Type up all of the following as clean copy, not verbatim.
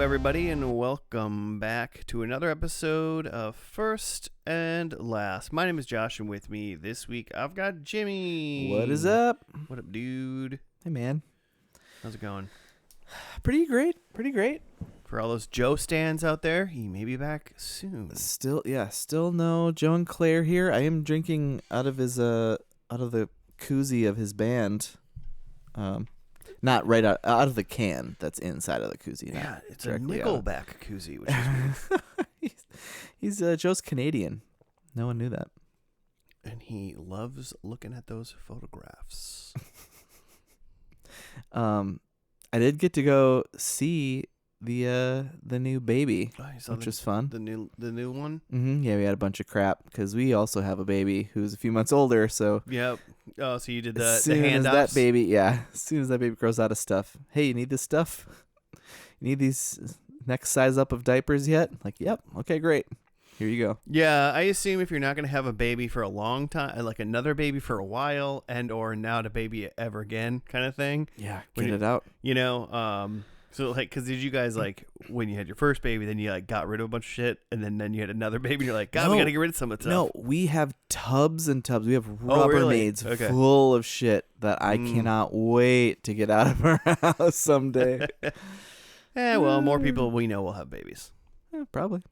everybody, and welcome back to another episode of First and Last. My name is Josh, and with me this week, I've got Jimmy. What is up? What up, dude? Hey, man. How's it going? Pretty great. For all those Joe stands out there, he may be back soon. Still no Joe and Claire here. I am drinking out of the koozie of his band. Not right out of the can that's inside of the koozie. Yeah, it's a Nickelback koozie, which is weird. He's Joe's Canadian. No one knew that. And he loves looking at those photographs. I did get to go see the new baby, which was fun. The new one. Mm-hmm. Yeah, we had a bunch of crap because we also have a baby who's a few months older. So yep. Oh, so you did the as soon as that baby grows out of stuff. Hey, you need this stuff? You need these next size up of diapers yet? Like, yep. Okay, great. Here you go. Yeah, I assume if you're not going to have a baby for a long time, like another baby for a while, and or not a baby ever again kind of thing. Yeah, get it out. You know, so like, because did you guys like when you had your first baby, then you like got rid of a bunch of shit, and then you had another baby, and you're like, God, we got to get rid of some of the stuff. No, we have tubs and tubs. We have Rubbermaids full of shit that I cannot wait to get out of our house someday. Well, more people we know will have babies. Yeah, probably.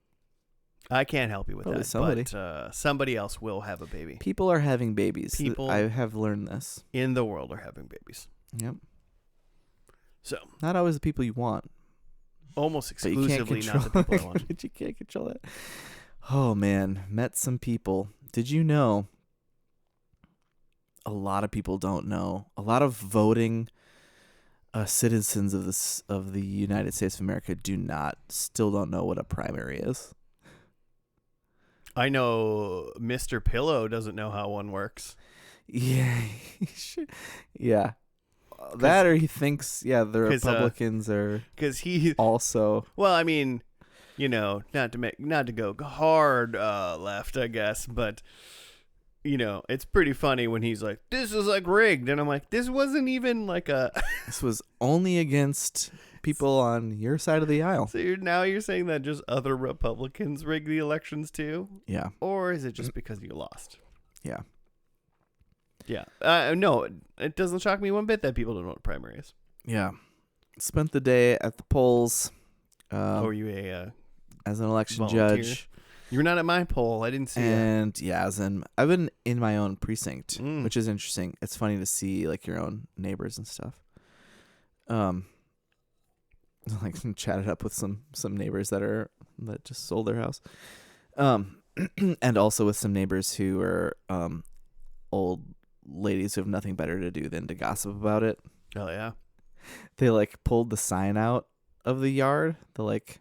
I can't help you with probably that, but somebody else will have a baby. People are having babies. People I have learned this. In the world are having babies. Yep. So not always the people you want. Almost exclusively not the people I want. But you can't control that. Oh, man. Met some people. Did you know? A lot of people don't know. A lot of voting citizens of the United States of America still don't know what a primary is. I know Mr. Pillow doesn't know how one works. Yeah. Yeah. That or he thinks, the Republicans are because he also. Well, I mean, you know, not to go hard left, I guess, but you know, it's pretty funny when he's like, "This is like rigged," and I'm like, "This wasn't even like a." This was only against people on your side of the aisle. So you're saying that just other Republicans rig the elections too? Yeah. Or is it just because you lost? Yeah. Yeah. No, it doesn't shock me one bit that people don't know what a primary is. Yeah. Spent the day at the polls. Were you as an election volunteer? judge? You were not at my poll. I didn't see it. And yeah, I've been in my own precinct, which is interesting. It's funny to see like your own neighbors and stuff. Like chatted up with some neighbors that just sold their house. And also with some neighbors who are old ladies who have nothing better to do than to gossip about it. Oh yeah. They like pulled the sign out of the yard, the like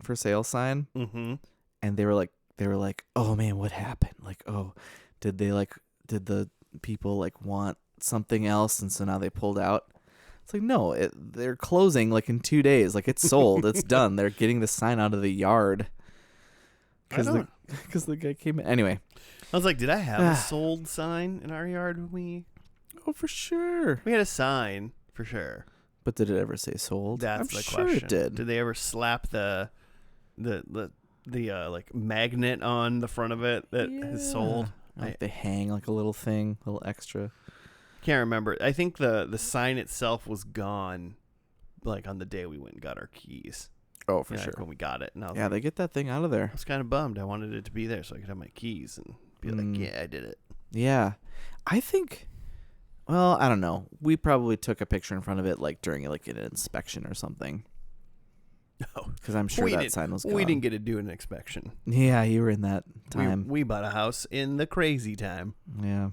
for sale sign. Mm-hmm. And they were like, "Oh man, what happened? Like, oh, did the people like want something else and so now they pulled out?" It's like, no, they're closing like in 2 days. Like it's sold, it's done. They're getting the sign out of the yard because the guy came in. Anyway, I was like, did I have a sold sign in our yard? Oh, for sure. We had a sign for sure. But did it ever say sold? That's the sure question. It did. Did they ever slap the like magnet on the front of it that is sold? Like they hang like a little thing, a little extra. Can't remember. I think the sign itself was gone, like on the day we went and got our keys. Oh, for sure. Like when we got it, and I was they get that thing out of there. I was kind of bummed. I wanted it to be there so I could have my keys and be like, yeah, I did it. Yeah, I think. Well, I don't know. We probably took a picture in front of it, like during like an inspection or something. No, because I'm sure that sign was gone. We didn't get to do an inspection. Yeah, you were in that time. We bought a house in the crazy time. Yeah.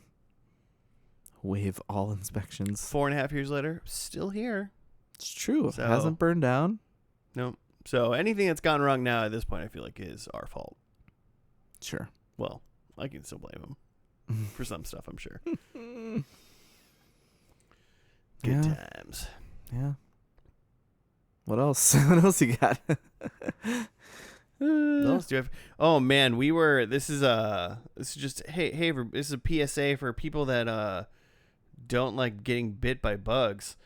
Waive all inspections. 4.5 years later, still here. It's true. So, it hasn't burned down. No. So anything that's gone wrong now at this point, I feel like is our fault. Sure. Well, I can still blame him for some stuff, I'm sure. Good times. Yeah. What else? What else you got? What else do you have? Oh man, this is just hey, this is a PSA for people that don't like getting bit by bugs.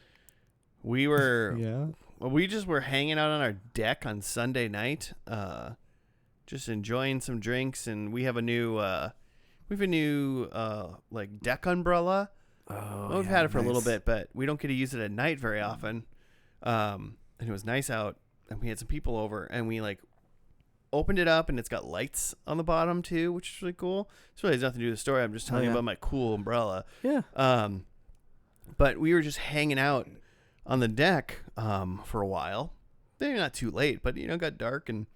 We were Well, we just were hanging out on our deck on Sunday night, just enjoying some drinks, and we have a new like deck umbrella. Oh, Well, we've had it for a little bit, but we don't get to use it at night very often. And it was nice out, and we had some people over, and we like opened it up, and it's got lights on the bottom too, which is really cool. It really has nothing to do with the story. I'm just telling you about my cool umbrella. Yeah. But we were just hanging out on the deck for a while. Maybe not too late, but it got dark, and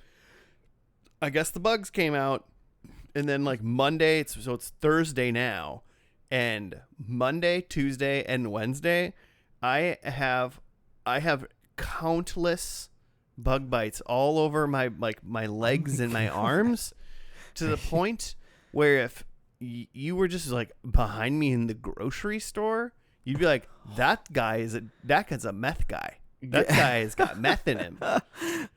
I guess the bugs came out. And then like Monday, it's Thursday now, and Monday, Tuesday, and Wednesday, I have countless bug bites all over my legs and my arms, to the point where if you were just like behind me in the grocery store, you'd be like, that guy's a meth guy. That guy has got meth in him.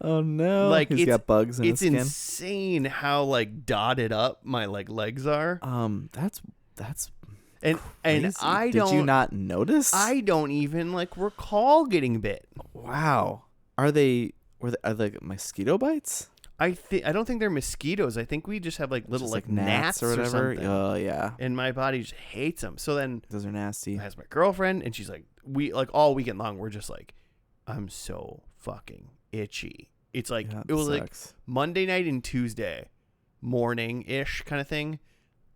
Oh no! Like he's got bugs in his skin. It's insane how like dotted up my like legs are. That's and crazy. I don't. Did you not notice? I don't even like recall getting bit. Wow. Are they mosquito bites? I don't think they're mosquitoes. I think we just have like little like gnats or whatever. something. Oh yeah. And my body just hates them. So then those are nasty. I asked my girlfriend, and she's like, we like all weekend long we're just like, I'm so fucking itchy. It's like it was sucks. Like Monday night and Tuesday morning ish kind of thing,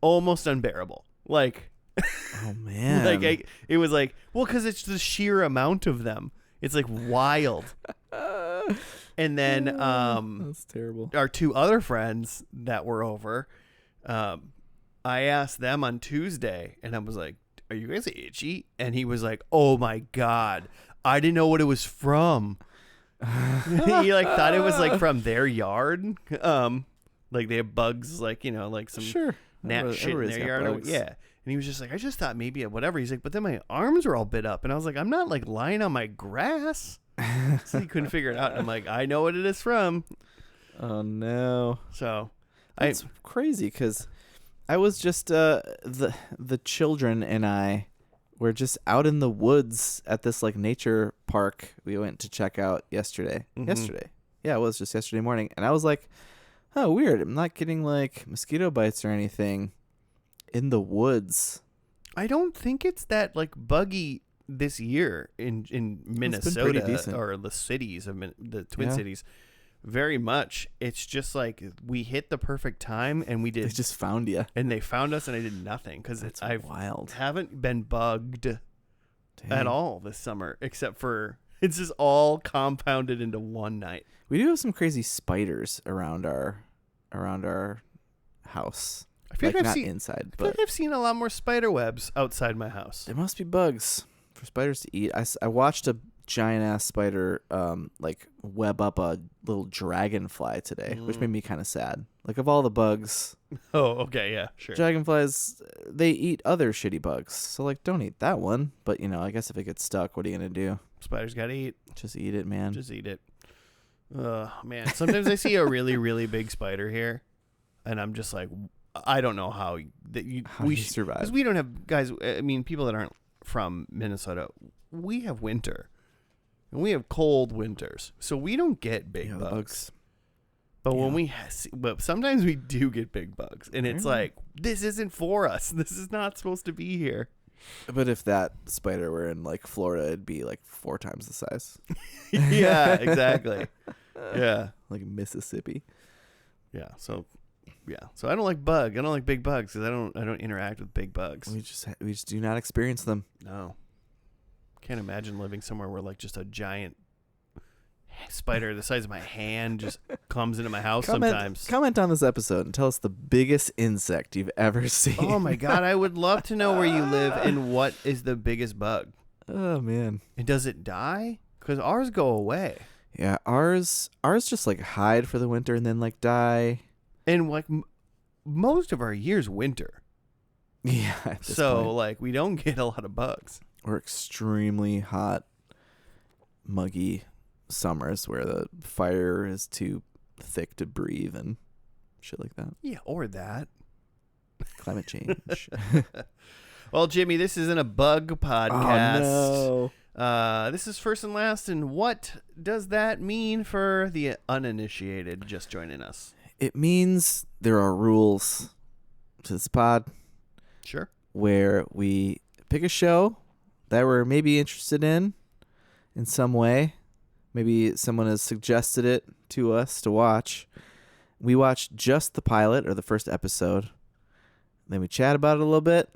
almost unbearable. Like, oh man, like it was like, well, because it's the sheer amount of them. It's like wild. And then that's terrible. Our two other friends that were over, I asked them on Tuesday, and I was like, "Are you guys itchy?" And he was like, "Oh my god, I didn't know what it was from." He like thought it was like from their yard. Like they have bugs, like like some gnat shit in their yard. Bugs. Yeah. And he was just like, I just thought maybe whatever. He's like, but then my arms were all bit up, and I was like, I'm not like lying on my grass. So he couldn't figure it out. And I'm like, I know what it is from. Oh no! So that's crazy, because I was just the children and I were just out in the woods at this like nature park we went to check out yesterday. Yeah, it was just yesterday morning, and I was like, oh weird, I'm not getting like mosquito bites or anything in the woods. I don't think it's that like buggy this year in Minnesota or the cities of the Twin Cities. Very much. It's just like we hit the perfect time, and we did. They just found you, and they found us, and I did nothing because I haven't been bugged at all this summer, except for it's just all compounded into one night. We do have some crazy spiders around our house. I feel like inside, but I've seen a lot more spider webs outside my house. There must be bugs for spiders to eat. I watched a giant ass spider like web up a little dragonfly today, which made me kind of sad. Like, of all the bugs, okay, yeah, sure, dragonflies, they eat other shitty bugs, so like don't eat that one. But I guess if it gets stuck, what are you gonna do? Spiders gotta eat. Just eat it, man. Just eat it. Man, sometimes I see a really really big spider here, and I'm just like, I don't know how we survive, because we don't have guys. I mean, people that aren't from Minnesota, we have winter, and we have cold winters, so we don't get big bugs. But when but sometimes we do get big bugs, and it's like, this isn't for us. This is not supposed to be here. But if that spider were in like Florida, it'd be like 4 times the size. Yeah, exactly. Yeah, like Mississippi. Yeah. So I don't like big bugs because I don't interact with big bugs. We just do not experience them. No. Can't imagine living somewhere where like just a giant spider the size of my hand just comes into my house sometimes. Comment on this episode and tell us the biggest insect you've ever seen. Oh my god, I would love to know where you live and what is the biggest bug. Oh man. And does it die? Because ours go away. Yeah, ours just like hide for the winter and then like die. And like most of our year's winter. Yeah. So point, like we don't get a lot of bugs. Or extremely hot, muggy summers where the fire is too thick to breathe and shit like that. Yeah, or that. Climate change. Well, Jimmy, this isn't a bug podcast. Oh, This is first and last, and what does that mean for the uninitiated just joining us? It means there are rules to this pod Sure. where we pick a show that we're maybe interested in some way. Maybe someone has suggested it to us to watch. We watch just the pilot or the first episode. Then we chat about it a little bit,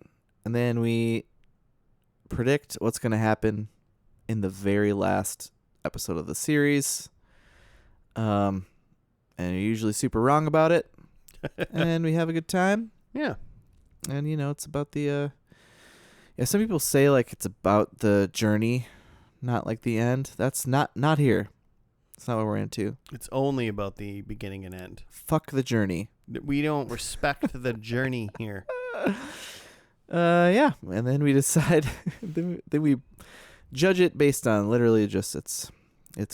and then we predict what's going to happen in the very last episode of the series. And you're usually super wrong about it. And we have a good time. Yeah. And, it's about the... some people say, like, it's about the journey, not, like, the end. That's not here. That's not what we're into. It's only about the beginning and end. Fuck the journey. We don't respect the journey here. Yeah. And then we decide... then we judge it based on literally just its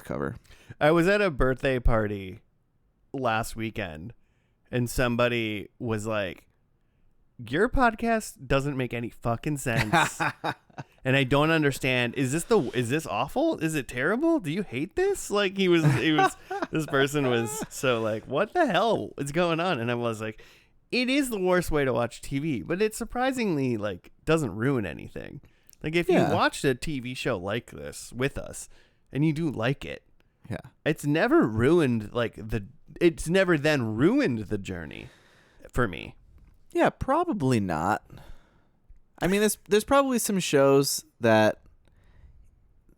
cover. I was at a birthday party last weekend, and somebody was like, your podcast doesn't make any fucking sense. And I don't understand. Is this awful? Is it terrible? Do you hate this? Like he was this person was so like, what the hell is going on? And I was like, it is the worst way to watch TV, but it surprisingly like doesn't ruin anything. Like if you watched a TV show like this with us and you do like it, it's never ruined it's never then ruined the journey for me. Yeah, probably not. I mean, there's probably some shows that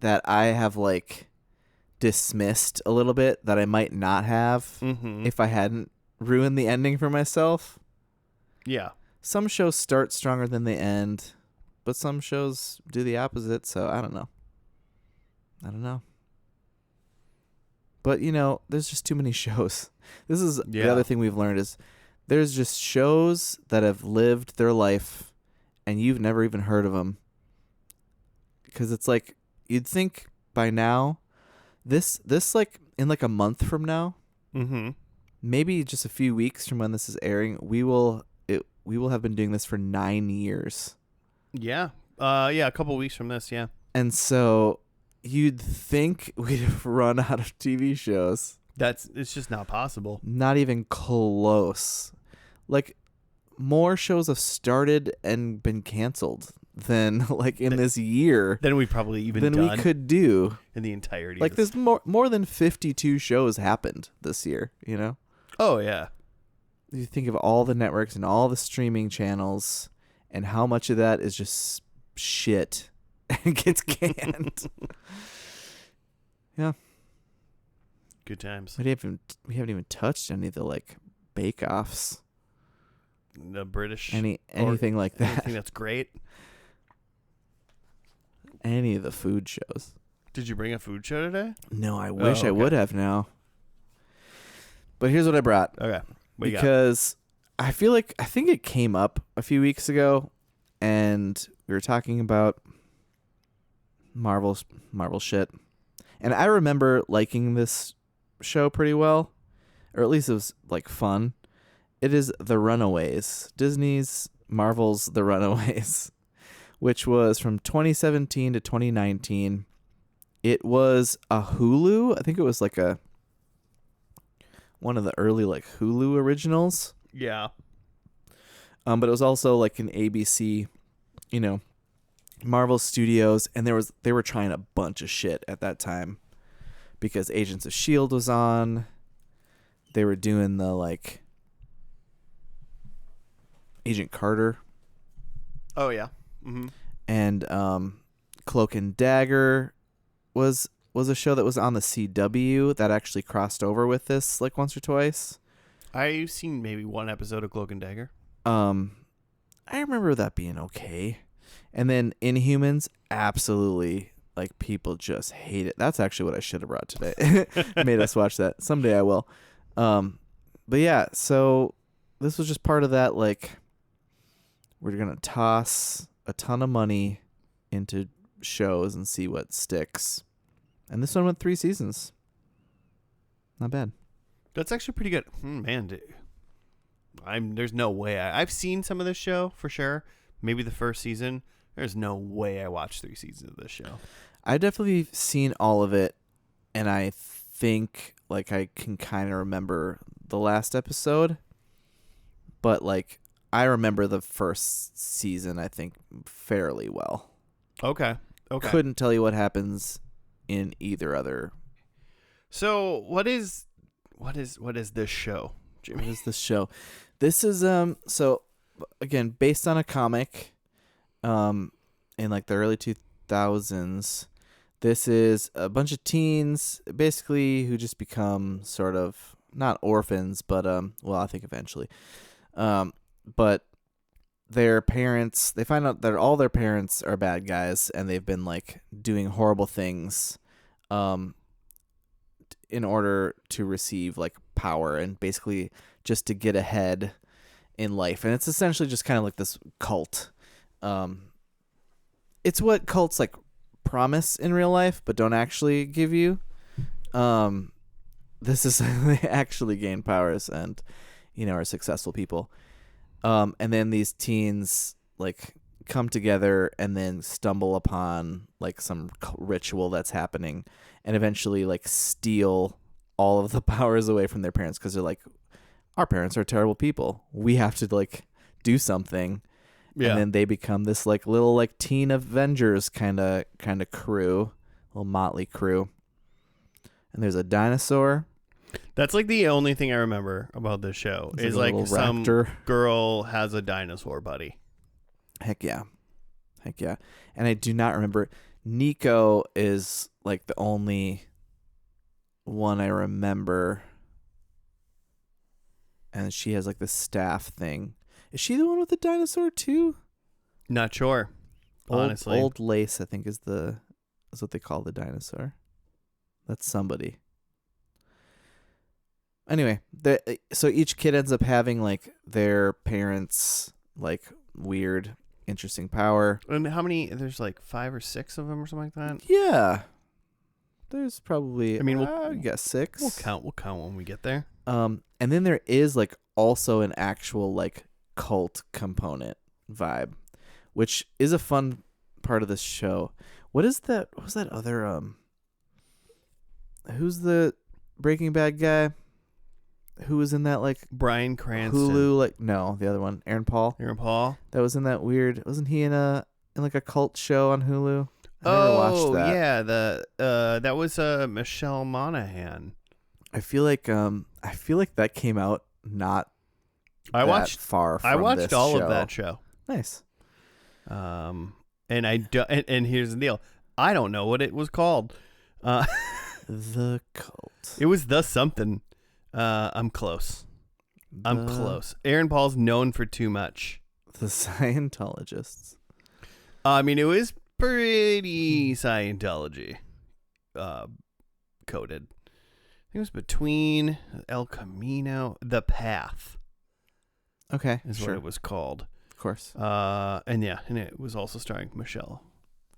I have like dismissed a little bit that I might not have if I hadn't ruined the ending for myself. Yeah. Some shows start stronger than they end, but some shows do the opposite, so I don't know. But, there's just too many shows. This is the other thing we've learned is there's just shows that have lived their life and you've never even heard of them. Because it's like, you'd think by now, this like in like a month from now, maybe just a few weeks from when this is airing, we will have been doing this for 9 years. Yeah. A couple weeks from this, yeah. And so you'd think we'd have run out of TV shows. It's just not possible. Not even close. Like, more shows have started and been canceled than like in this year. Than we probably even than done we could do in the entirety. Like, there's more than 52 shows happened this year. Oh yeah. You think of all the networks and all the streaming channels, and how much of that is just shit and gets canned. Yeah. Good times. We haven't even touched any of the like bake-offs. The British. Anything like that. Anything that's great. Any of the food shows. Did you bring a food show today? No, I wish I would have now. But here's what I brought. Okay. Because I think it came up a few weeks ago, and we were talking about Marvel shit. And I remember liking this show pretty well, or at least it was like fun. It is The Runaways, Disney's Marvel's The Runaways, which was from 2017 to 2019. It was a Hulu. I think it was like one of the early like Hulu originals. Yeah. But it was also like an ABC, Marvel Studios, and they were trying a bunch of shit at that time because Agents of S.H.I.E.L.D. was on. They were doing the like Agent Carter. Oh yeah. And Cloak and Dagger was a show that was on the CW that actually crossed over with this like once or twice. I've seen maybe one episode of Cloak and Dagger. I remember that being okay. And then Inhumans, absolutely, like people just hate it. That's actually what I should have brought today. Made us watch that. Someday I will. But yeah, so this was just part of that, like, we're going to toss a ton of money into shows and see what sticks. And this one went 3 seasons. Not bad. That's actually pretty good. Man, there's no way. I've seen some of this show for sure. Maybe the first season. There's no way I watched 3 seasons of this show. I've definitely seen all of it, and I think like I can kind of remember the last episode, but like I remember the first season, I think, fairly well. Okay. Okay. Couldn't tell you what happens in either other. So what is this show, Jimmy? What is this show? This is so again based on a comic in like the early 2000s. This is a bunch of teens basically who just become sort of not orphans, but well, I think eventually. But their parents, they find out that all their parents are bad guys and they've been like doing horrible things in order to receive like power and basically just to get ahead in life. And it's essentially just kind of like this cult. It's what cults like promise in real life but don't actually give you. This is they actually gain powers and are successful people. And then these teens like come together and then stumble upon like some ritual that's happening and eventually like steal all of the powers away from their parents because they're like, our parents are terrible people. We have to like do something. Yeah. And then they become this like little like teen Avengers kind of crew, little motley crew. And there's a dinosaur. That's like the only thing I remember about this show is like some girl has a dinosaur buddy. Heck yeah. And I do not remember. Nico is like the only one I remember. And she has like the staff thing. Is she the one with the dinosaur too? Not sure. Honestly. Old Lace, I think, is what they call the dinosaur. That's somebody. Anyway, so each kid ends up having like their parents' like weird, interesting power. And how many? There's like 5 or 6 of them or something like that. Yeah, there's probably. I mean, we'll guess 6. We'll count when we get there. And then there is like also an actual like cult component vibe, which is a fun part of this show. What is that? What was that other Who's the Breaking Bad guy? Who was in that like Bryan Cranston? Hulu, like no, the other one, Aaron Paul. That was in that weird. Wasn't he in like a cult show on Hulu? I never watched that. Yeah, that was Michelle Monaghan. I feel like that came out not. I watched far. From I watched this all show. of that show. Nice. And here's the deal. I don't know what it was called. The Cult. It was the something. I'm close. I'm close. Aaron Paul's known for too much. The Scientologists. I mean, it was pretty Scientology coded. I think it was between El Camino, The Path. Okay, is what it was called. Of course. And it was also starring Michelle.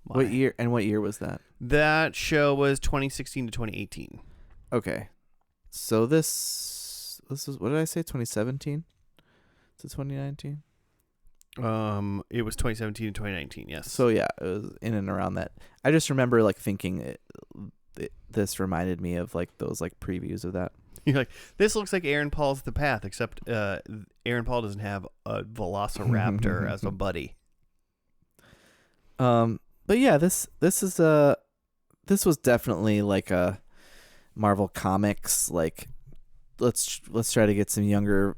What year was that? That show was 2016 to 2018. Okay. So this was, what did I say, 2017 to 2019? It was 2017 to 2019, yes. So yeah, it was in and around that. I just remember like thinking this reminded me of like those like previews of that. You're like, this looks like Aaron Paul's The Path, except Aaron Paul doesn't have a velociraptor as a buddy. But yeah, this was definitely like a Marvel Comics, like let's try to get some younger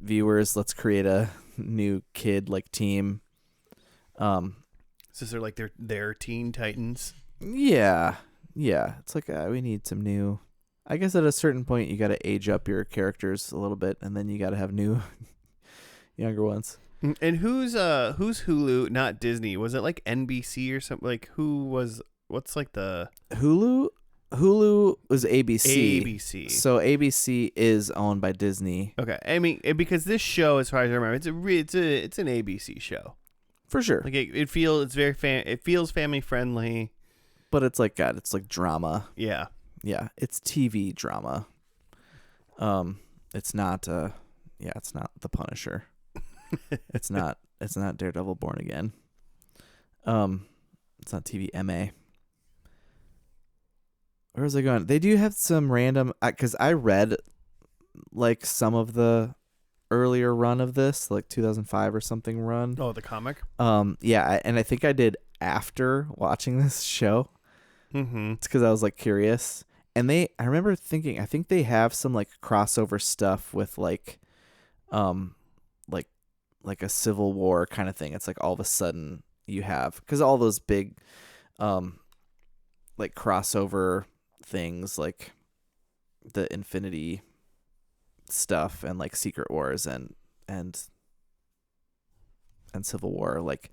viewers. Let's create a new kid like team. So they're like their Teen Titans. Yeah. It's like we need some new. I guess at a certain point you got to age up your characters a little bit, and then you got to have new, younger ones. And who's Hulu? Not Disney. Was it like NBC or something? Like what's like the Hulu? Hulu was ABC. ABC. So ABC is owned by Disney. Okay, I mean because this show, as far as I remember, it's an ABC show for sure. Like it feels family friendly, but it's like it's like drama. Yeah, it's TV drama. It's not it's not The Punisher. it's not Daredevil Born Again. It's not TV MA. Where was I going? They do have some random, because I read like some of the earlier run of this, like 2005 or something run. Oh, the comic. Yeah, and I think I did after watching this show. Mm-hmm. It's because I was like curious, and I remember thinking, I think they have some like crossover stuff with um, like like a Civil War kind of thing. It's like all of a sudden you have, because all those big, like crossover things like the Infinity stuff and like Secret Wars and Civil War, like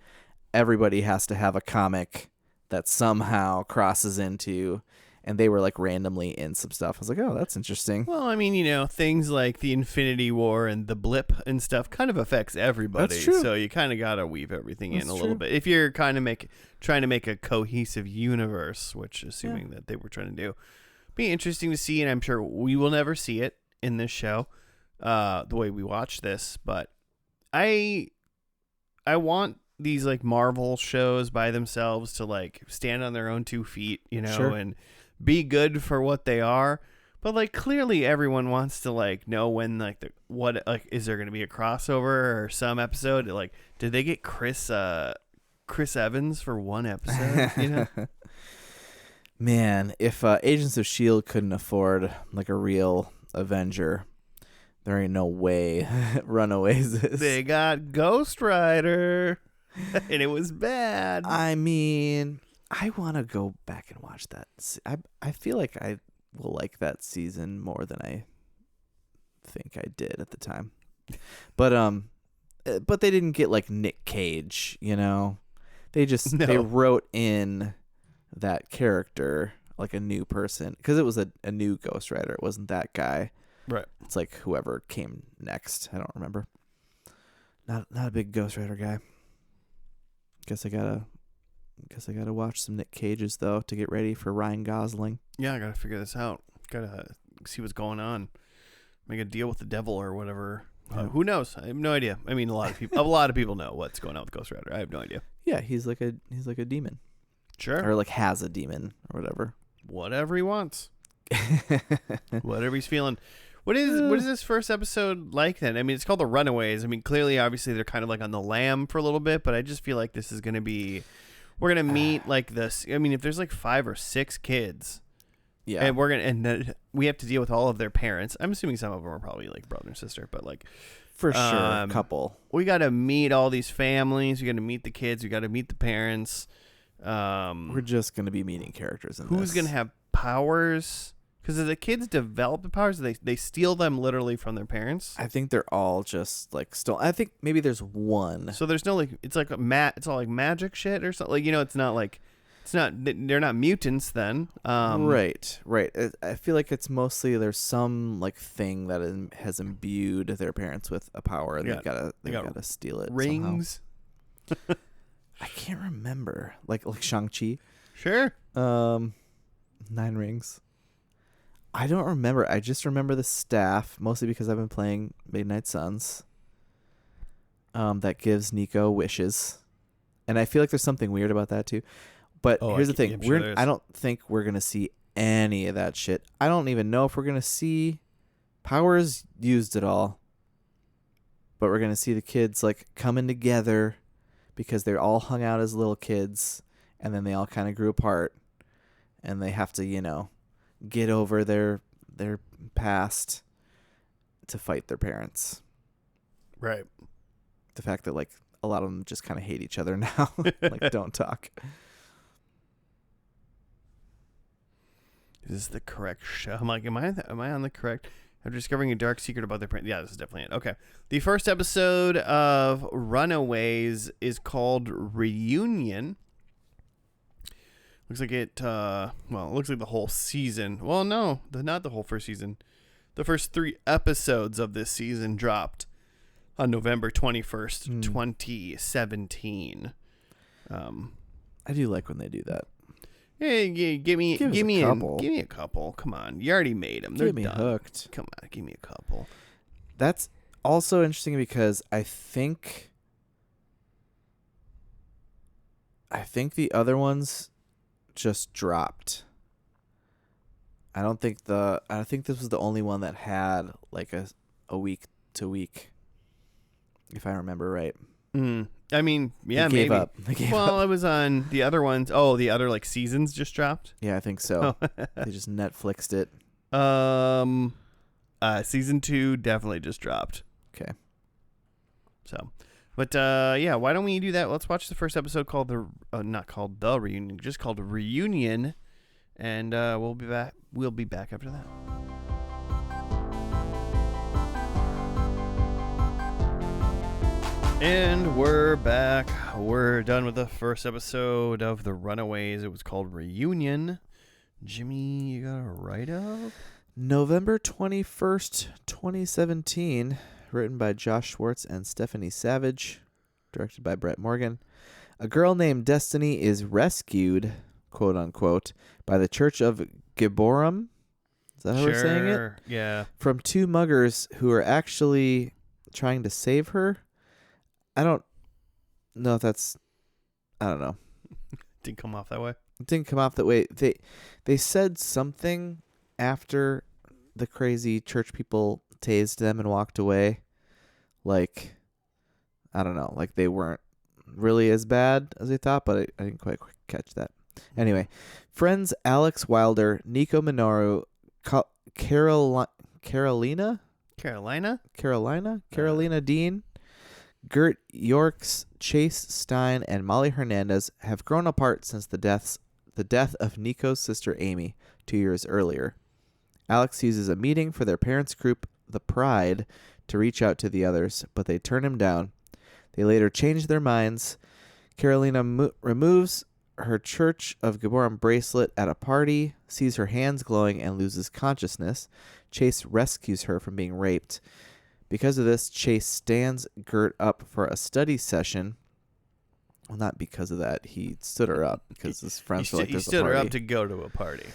everybody has to have a comic that somehow crosses into, and they were like randomly in some stuff. I was like, oh, that's interesting. Well, I mean, things like the Infinity War and the blip and stuff kind of affects everybody. That's true. So you kind of got to weave everything in That's a true. little bit. If you're kind of trying to make a cohesive universe, which assuming that they were trying to do, be interesting to see, and I'm sure we will never see it in this show, the way we watch this, but I want these like Marvel shows by themselves to like stand on their own 2 feet, Sure. and be good for what they are. But like clearly everyone wants to like know when like is there going to be a crossover or some episode? Like, did they get Chris Evans for one episode? Man, if Agents of Shield couldn't afford like a real Avenger, there ain't no way Runaways is. They got Ghost Rider, and it was bad. I mean, I want to go back and watch that. I feel like I will like that season more than I think I did at the time. But they didn't get like Nick Cage, They just they wrote in that character like a new person, because it was a new Ghost Rider. It wasn't that guy. Right. It's like whoever came next. I don't remember. Not a big Ghost Rider guy. Guess I gotta watch some Nick Cages though to get ready for Ryan Gosling. Yeah, I gotta figure this out. Gotta see what's going on. Make a deal with the devil or whatever. Who knows? I have no idea. I mean, a lot of people know what's going on with Ghost Rider. I have no idea. Yeah, he's like a demon. Sure. Or like has a demon or whatever. Whatever he wants. Whatever he's feeling. What is this first episode like then? I mean, it's called the Runaways. I mean, clearly, obviously, they're kind of like on the lam for a little bit, but I just feel like this is gonna be. We're gonna meet like this. I mean, if there's like 5 or 6 kids, yeah, and then we have to deal with all of their parents. I'm assuming some of them are probably like brother and sister, but like for sure, a couple. We got to meet all these families. We got to meet the kids. We got to meet the parents. We're just gonna be meeting characters in this. Who's gonna have powers? Because the kids develop the powers, they steal them literally from their parents. I think they're all just like still. I think maybe there's one. So there's no like it's like it's all like magic shit or something. Like it's not like they're not mutants then. Right. I feel like it's mostly there's some like thing that has imbued their parents with a power, and they gotta steal it. Rings. I can't remember. Like Shang-Chi. Sure. 9 rings. I don't remember. I just remember the staff, mostly because I've been playing Midnight Suns. That gives Nico wishes, and I feel like there's something weird about that too. But here's the thing: I don't think we're gonna see any of that shit. I don't even know if we're gonna see powers used at all. But we're gonna see the kids like coming together because they're all hung out as little kids, and then they all kind of grew apart, and they have to, get over their past to fight their parents. Right. The fact that like a lot of them just kind of hate each other now, like don't talk. Is this the correct show? I'm like, am I on the correct? I'm discovering a dark secret about their parents. Yeah, this is definitely it. Okay. The first episode of Runaways is called Reunion. Looks like it, it looks like the whole season. Well, no, not the whole first season. The first 3 episodes of this season dropped on November 21st, 2017. I do like when they do that. Hey, give me a couple. Come on. You already made them. They're Get me done. hooked. Come on, give me a couple. That's also interesting because I think the other ones just dropped. I don't think I think this was the only one that had like a week to week, if I remember right. I mean, yeah, They gave maybe. up. They gave Well, up. it was on the other ones. Oh, the other like seasons just dropped. Yeah, I think so. They just Netflixed it. Season 2 definitely just dropped. Okay. So, but yeah, why don't we do that? Let's watch the first episode called not called The Reunion, just called Reunion, and we'll be back. We'll be back after that. And we're back. We're done with the first episode of The Runaways. It was called Reunion. Jimmy, you got a write-up? November 21st, 2017, written by Josh Schwartz and Stephanie Savage, directed by Brett Morgan. A girl named Destiny is rescued, quote unquote, by the Church of Gibborim. Is that how we're saying it? Yeah. From two muggers who are actually trying to save her. I don't know if that's, I don't know. Didn't come off that way. It didn't come off that way. They said something after the crazy church people tased them and walked away. Like, I don't know. Like they weren't really as bad as they thought, but I didn't quite catch that. Anyway, friends Alex Wilder, Nico Minoru, Carolina Dean, Gert Yorks, Chase Stein, and Molly Hernandez have grown apart since the death of Nico's sister Amy 2 years earlier. Alex uses a meeting for their parents' group, the Pride, to reach out to the others, but they turn him down. They later change their minds. Carolina removes her Church of Gibborim bracelet at a party, sees her hands glowing, and loses consciousness. Chase rescues her from being raped. Because of this, Chase stands Gert up for a study session. Well, not because of that. He stood her up because his friends were like, there's a party. He stood her up to go to a party.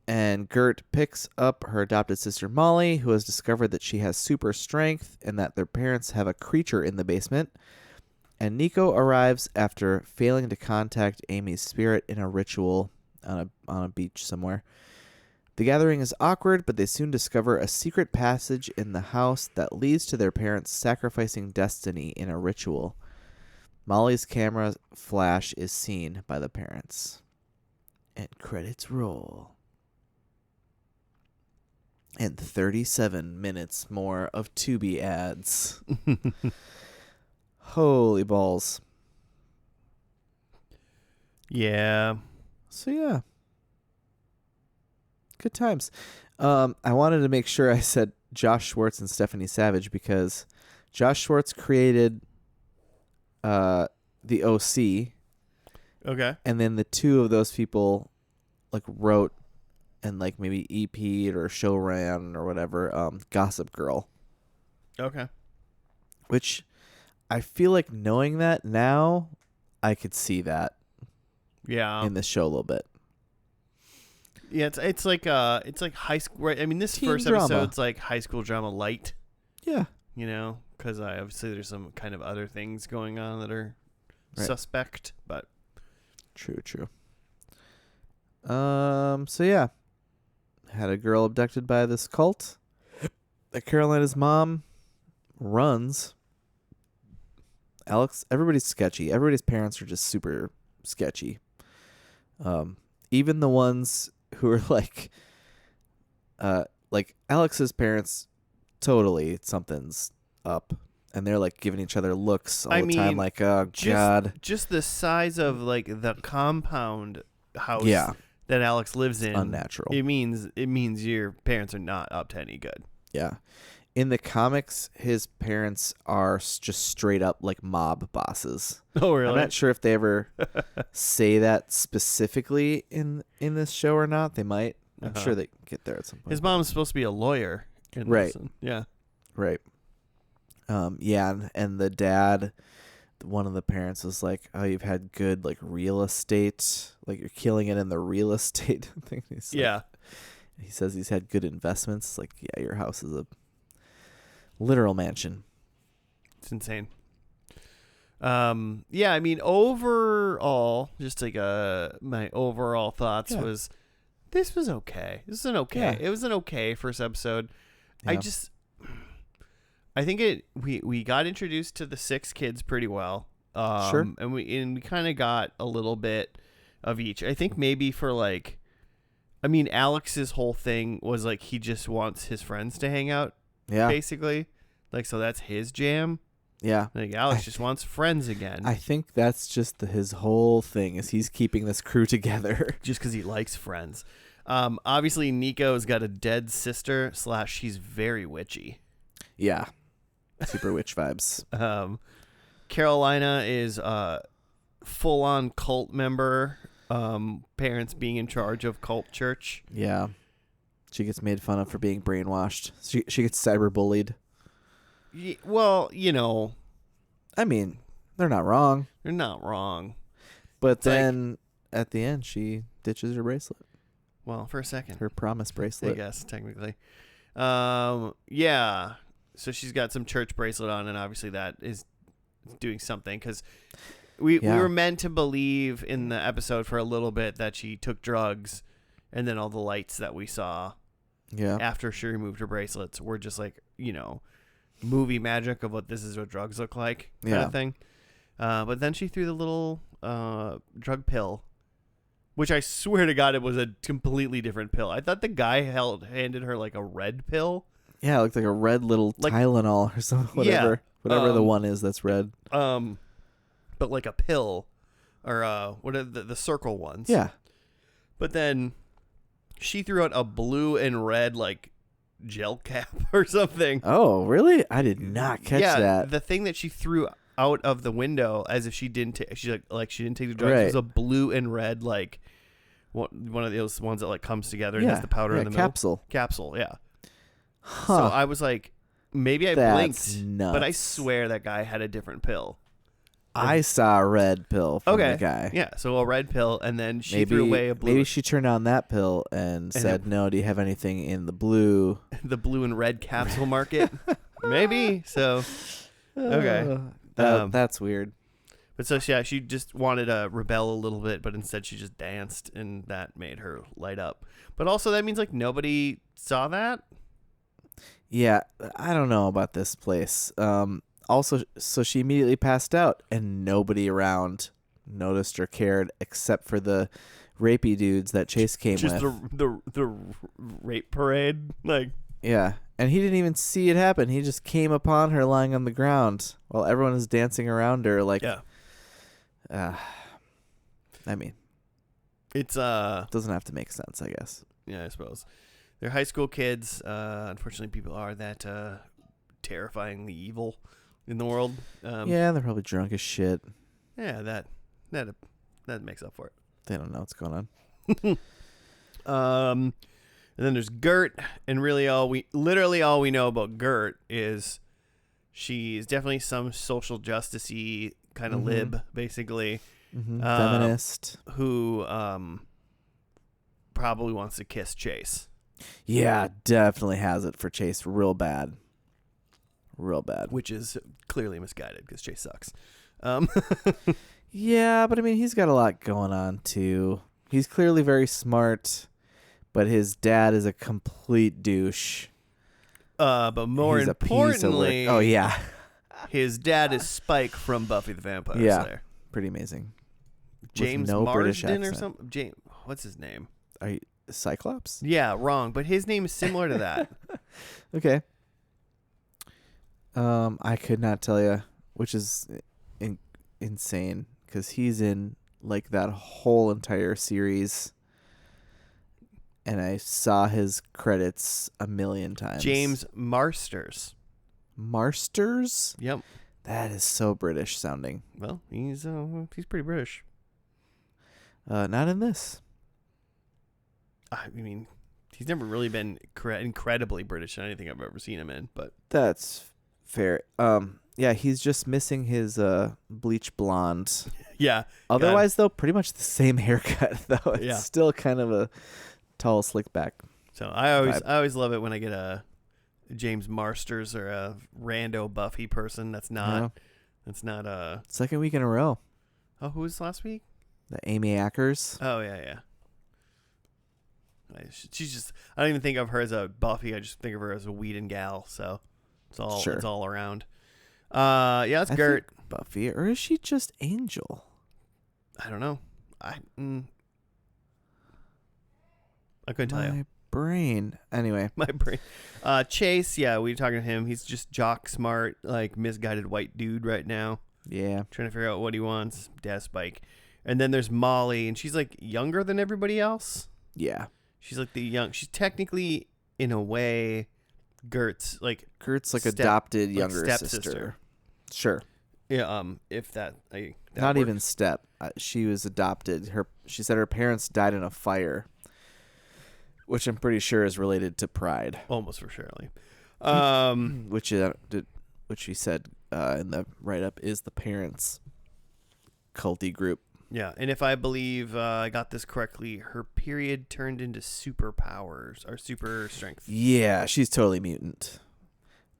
And Gert picks up her adopted sister Molly, who has discovered that she has super strength and that their parents have a creature in the basement. And Nico arrives after failing to contact Amy's spirit in a ritual on a beach somewhere. The gathering is awkward, but they soon discover a secret passage in the house that leads to their parents sacrificing Destiny in a ritual. Molly's camera flash is seen by the parents. And credits roll. And 37 minutes more of Tubi ads. Holy balls. Yeah. So yeah. Good times. I wanted to make sure I said Josh Schwartz and Stephanie Savage because Josh Schwartz created the OC. Okay. And then the two of those people like wrote and like maybe EP'd or show ran or whatever, Gossip Girl. Okay. Which I feel like knowing that now, I could see that. Yeah. In this show a little bit. Yeah, it's like high school. Right? I mean, this Teen first drama. episode's like high school drama light. Yeah. You know, because obviously there's some kind of other things going on that are suspect, but True. So yeah. Had a girl abducted by this cult that Carolina's mom runs. Alex, everybody's sketchy. Everybody's parents are just super sketchy. Even the ones who are like Alex's parents, totally something's up. And they're like giving each other looks all the time like, oh, God. Just the size of like the compound house that Alex lives in. Unnatural. It means your parents are not up to any good. Yeah. In the comics, his parents are just straight up like mob bosses. Oh, really? I'm not sure if they ever say that specifically in this show or not. They might. I'm sure they get there at some point. His mom's supposed to be a lawyer. Right. Yeah. Right. And the dad, one of the parents was like, "Oh, you've had good like real estate, like you're killing it in the real estate thing." Yeah. He says he's had good investments. Like, yeah, your house is a literal mansion. It's insane. Yeah, I mean, overall, just like my overall thoughts was This was okay. This is an okay. Yeah. It was an okay first episode. Yeah. I think we got introduced to the 6 kids pretty well. Sure. And we kind of got a little bit of each. I think maybe for like, I mean, Alex's whole thing was like he just wants his friends to hang out. Yeah. Basically, like, so that's his jam. Yeah. Like Alex just wants friends again. I think that's just his whole thing is he's keeping this crew together. Just because he likes friends. Obviously, Nico's got a dead sister / she's very witchy. Yeah. Super witch vibes. Carolina is a full-on cult member. Parents being in charge of cult church. Yeah. She gets made fun of for being brainwashed. She gets cyberbullied. Well, you know. I mean, they're not wrong. They're not wrong. But then at the end, she ditches her bracelet. Well, for a second. Her promise bracelet. I guess, technically. Yeah. So she's got some church bracelet on, and obviously that is doing something because we were meant to believe in the episode for a little bit that she took drugs, and then all the lights that we saw after she removed her bracelets were just like, you know, movie magic of what drugs look like kind of thing. But then she threw the little drug pill, which I swear to God it was a completely different pill. I thought the guy handed her like a red pill. Yeah, it looked like a red little Tylenol or something. Whatever the one is that's red. But like a pill, or what are the circle ones? Yeah. But then she threw out a blue and red like gel cap or something. Oh, really? I did not catch that. Yeah, the thing that she threw out of the window as if she didn't take. She she didn't take the drugs. Right. It was a blue and red like one of those ones that like comes together and has the powder in the capsule. middle. Capsule, yeah. Huh. So I was like, maybe I That's blinked, nuts. but I swear that guy had a different pill. I saw a red pill from the guy. Yeah, so a red pill, and then she threw away a blue. Maybe she turned on that pill and said, "No, do you have anything in the blue?" The blue and red capsule market. Maybe. So, okay. That's weird. But so, yeah, she just wanted to rebel a little bit, but instead she just danced, and that made her light up. But also that means, like, nobody saw that? Yeah, I don't know about this place. Also, so she immediately passed out, and nobody around noticed or cared except for the rapey dudes that Chase came with. Just the rape parade? Like, yeah, and he didn't even see it happen. He just came upon her lying on the ground while everyone is dancing around her. Like, I mean, it's doesn't have to make sense, I guess. Yeah, I suppose. They're high school kids. Unfortunately, people are that terrifyingly evil in the world. Yeah, they're probably drunk as shit. Yeah, that makes up for it. They don't know what's going on. And then there's Gert, and really all we know about Gert is she's definitely some social justice-y kind of lib, basically. Feminist. Who probably wants to kiss Chase. Yeah, definitely has it for Chase real bad. Which is clearly misguided because Chase sucks. Yeah, but I mean, he's got a lot going on too. He's clearly very smart, but his dad is a complete douche. But more importantly, oh yeah, his dad is Spike from Buffy the Vampire Slayer. Pretty amazing. James Marsden or something. James, what's his name? Are you Cyclops? Yeah, wrong. But his name is similar to that. Okay. I could not tell you, which is insane because he's in like that whole entire series, and I saw his credits a million times. James Marsters. Marsters? Yep. That is so British sounding. Well, he's pretty British. Not in this. I mean, he's never really been incredibly British in anything I've ever seen him in, but that's fair. Yeah, he's just missing his bleach blonde. Yeah. Otherwise, though, pretty much the same haircut. Though it's still kind of a tall, slick back. So I always love it when I get a James Marsters or a rando Buffy person. That's not. Second week in a row. Oh, who was last week? The Amy Ackers. Oh yeah. She's just. I don't even think of her as a Buffy. I just think of her as a Whedon gal. So it's all Sure. it's all around. Yeah, it's I Gert. think Buffy, or is she just Angel? I don't know. I couldn't tell you. My brain. Anyway, My brain. Chase. Yeah, we were talking to him. He's just jock smart, like misguided white dude right now, yeah. trying to figure out what he wants. Dad Spike. And then there's Molly, and she's like younger than everybody else. Yeah. She's like she's technically, in a way, Gert's like adopted younger stepsister. sister. Sure. Yeah. If that Not works. even step. She was adopted. She said her parents died in a fire, which I'm pretty sure is related to Pride. Almost for surely. Which she said in the write up is the parents' culty group. Yeah, and if I believe I got this correctly, her period turned into superpowers or super strength. Yeah, she's totally mutant.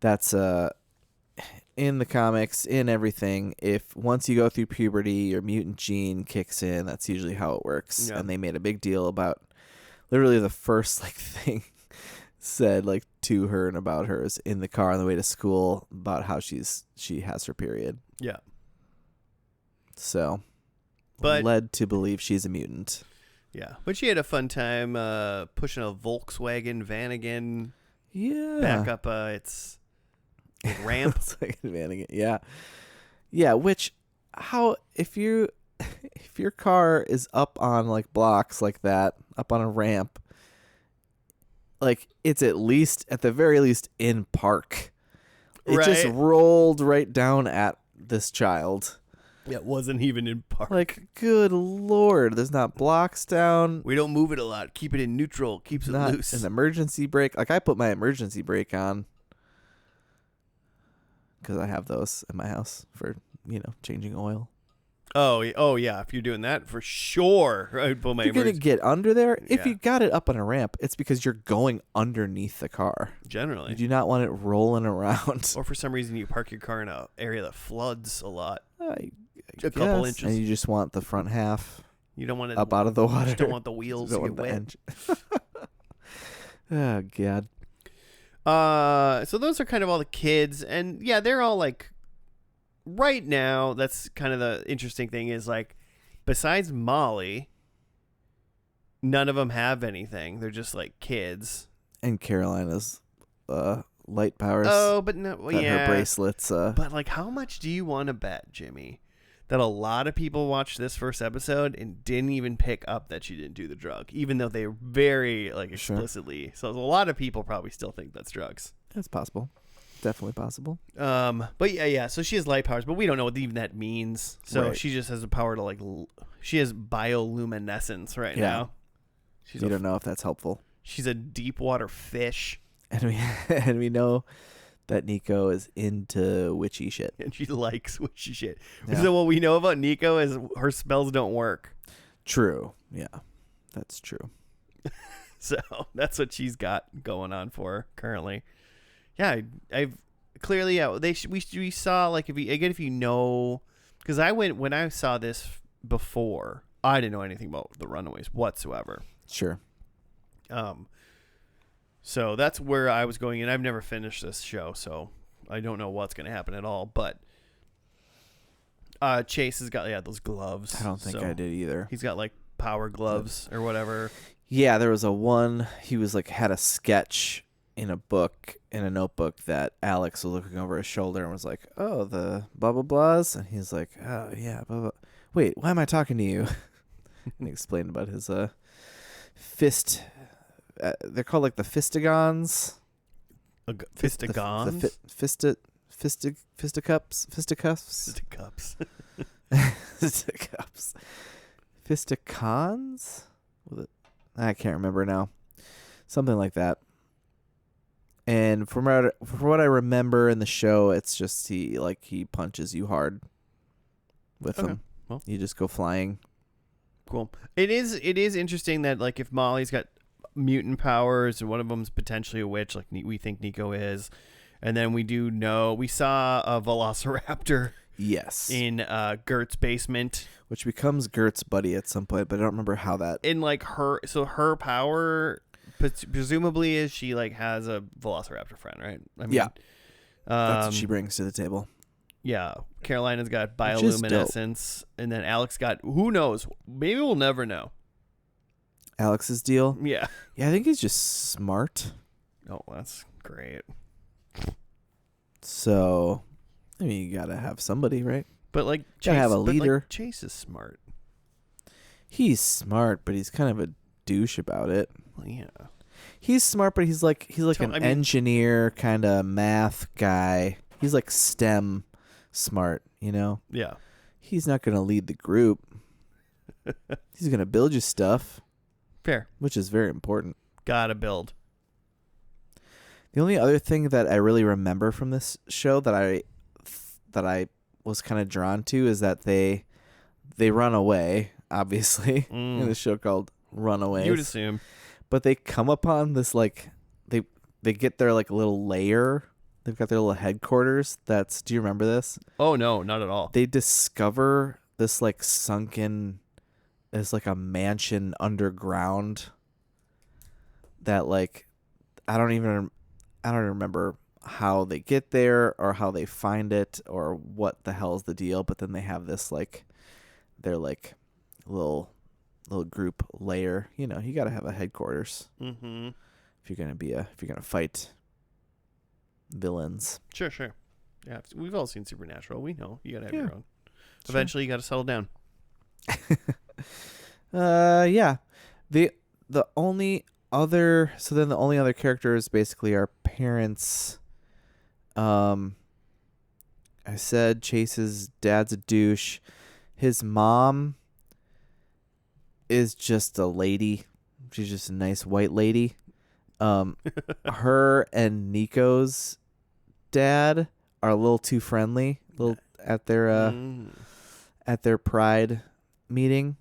That's in the comics, in everything. If once you go through puberty, your mutant gene kicks in. That's usually how it works. Yeah. And they made a big deal about literally the first thing said to her and about her is in the car on the way to school about how she has her period. Yeah. So, but led to believe she's a mutant. Yeah, but she had a fun time pushing a Volkswagen Vanagon. Yeah. Back up its ramp. Yeah. Yeah, which if your car is up on blocks like that, up on a ramp, it's at the very least in park. It just rolled right down at this child. It wasn't even in park. Good Lord, there's not blocks down. We don't move it a lot. Keep it in neutral. Keeps it loose. An emergency brake. I put my emergency brake on because I have those in my house for changing oil. Oh yeah. If you're doing that, for sure, I'd put my. You're gonna get under there. If Yeah. you got it up on a ramp, it's because you're going underneath the car. Generally, You do not want it rolling around. or for some reason you park your car in an area that floods a lot. A couple inches. and you just want the front half You don't want it up out of the water. You just don't want the wheels to get wet. Oh God. So those are kind of all the kids, and yeah, they're all right now. That's kind of the interesting thing is besides Molly, none of them have anything. They're just kids. And Carolina's light powers. Oh, but no, well, yeah. Her bracelets. But how much do you want to bet, Jimmy, that a lot of people watched this first episode and didn't even pick up that she didn't do the drug, even though they were very explicitly. Sure. So a lot of people probably still think that's drugs. That's possible. Definitely possible. But yeah. So she has light powers, but we don't know what even that means. So she just has the power to she has bioluminescence right now. You don't know if that's helpful. She's a deep water fish, and we know that Nico is into witchy shit. and she likes witchy shit. Yeah. So what we know about Nico is her spells don't work. True. Yeah, that's true. So that's what she's got going on for her currently. Yeah, I've clearly we saw if you know, because when I saw this before, I didn't know anything about the Runaways whatsoever. Sure. So that's where I was going, and I've never finished this show, so I don't know what's going to happen at all. But Chase has got those gloves. I don't think I did either. He's got power gloves or whatever. Yeah, there was he was had a sketch in a notebook that Alex was looking over his shoulder and was like, "Oh, the blah blah blahs," and he's like, "Oh yeah, blah blah." Wait, why am I talking to you? And he explained about his fist. They're called the fistigons. Fistigons? Fisticuffs. Fisticuffs. Fisticuffs. Fisticons? I can't remember now. Something like that. And from what I remember in the show, it's just he punches you hard with them. Well, you just go flying. Cool. It is interesting that if Molly's got mutant powers and one of them's potentially a witch, we think Nico is, and then we saw a velociraptor Yes. in Gert's basement. Which becomes Gert's buddy at some point, but I don't remember how that. In like her power presumably is she like has a velociraptor friend, right? I mean, Yeah. That's what she brings to the table. Yeah. Carolina's got Which is bioluminescence, and then Alex got, who knows? Maybe we'll never know. Alex's deal? Yeah. Yeah, I think he's just smart. Oh, that's great. So, I mean, you gotta have somebody, right? But like, Gotta have a but, like, leader. Chase is smart. He's smart, but he's kind of a douche about it. Well, yeah. He's smart, but he's like an I mean- engineer kind of math guy. He's like STEM smart, you know? Yeah. He's not going to lead the group. He's going to build you stuff, Fair. which is very important. Gotta build. The only other thing that I really remember from this show that I was kind of drawn to is that they run away, obviously, in a show called Runaways. You would assume. But they come upon this like they get their like little lair. They've got their little headquarters. Do you remember this? Oh, no, not at all. They discover this like sunken, it's like a mansion underground that like I don't remember how they get there or how they find it or what the hell's the deal, but then they have this like their like little group layer. You know, you got to have a headquarters Mm-hmm. if you're gonna fight villains. Sure. Yeah, we've all seen Supernatural. We know you gotta have Yeah. your own. Eventually, you gotta settle down. Yeah. The only other characters basically are parents. I said Chase's dad's a douche. His mom is just a lady. She's just a nice white lady. Her and Nico's dad are a little too friendly. At their pride meeting,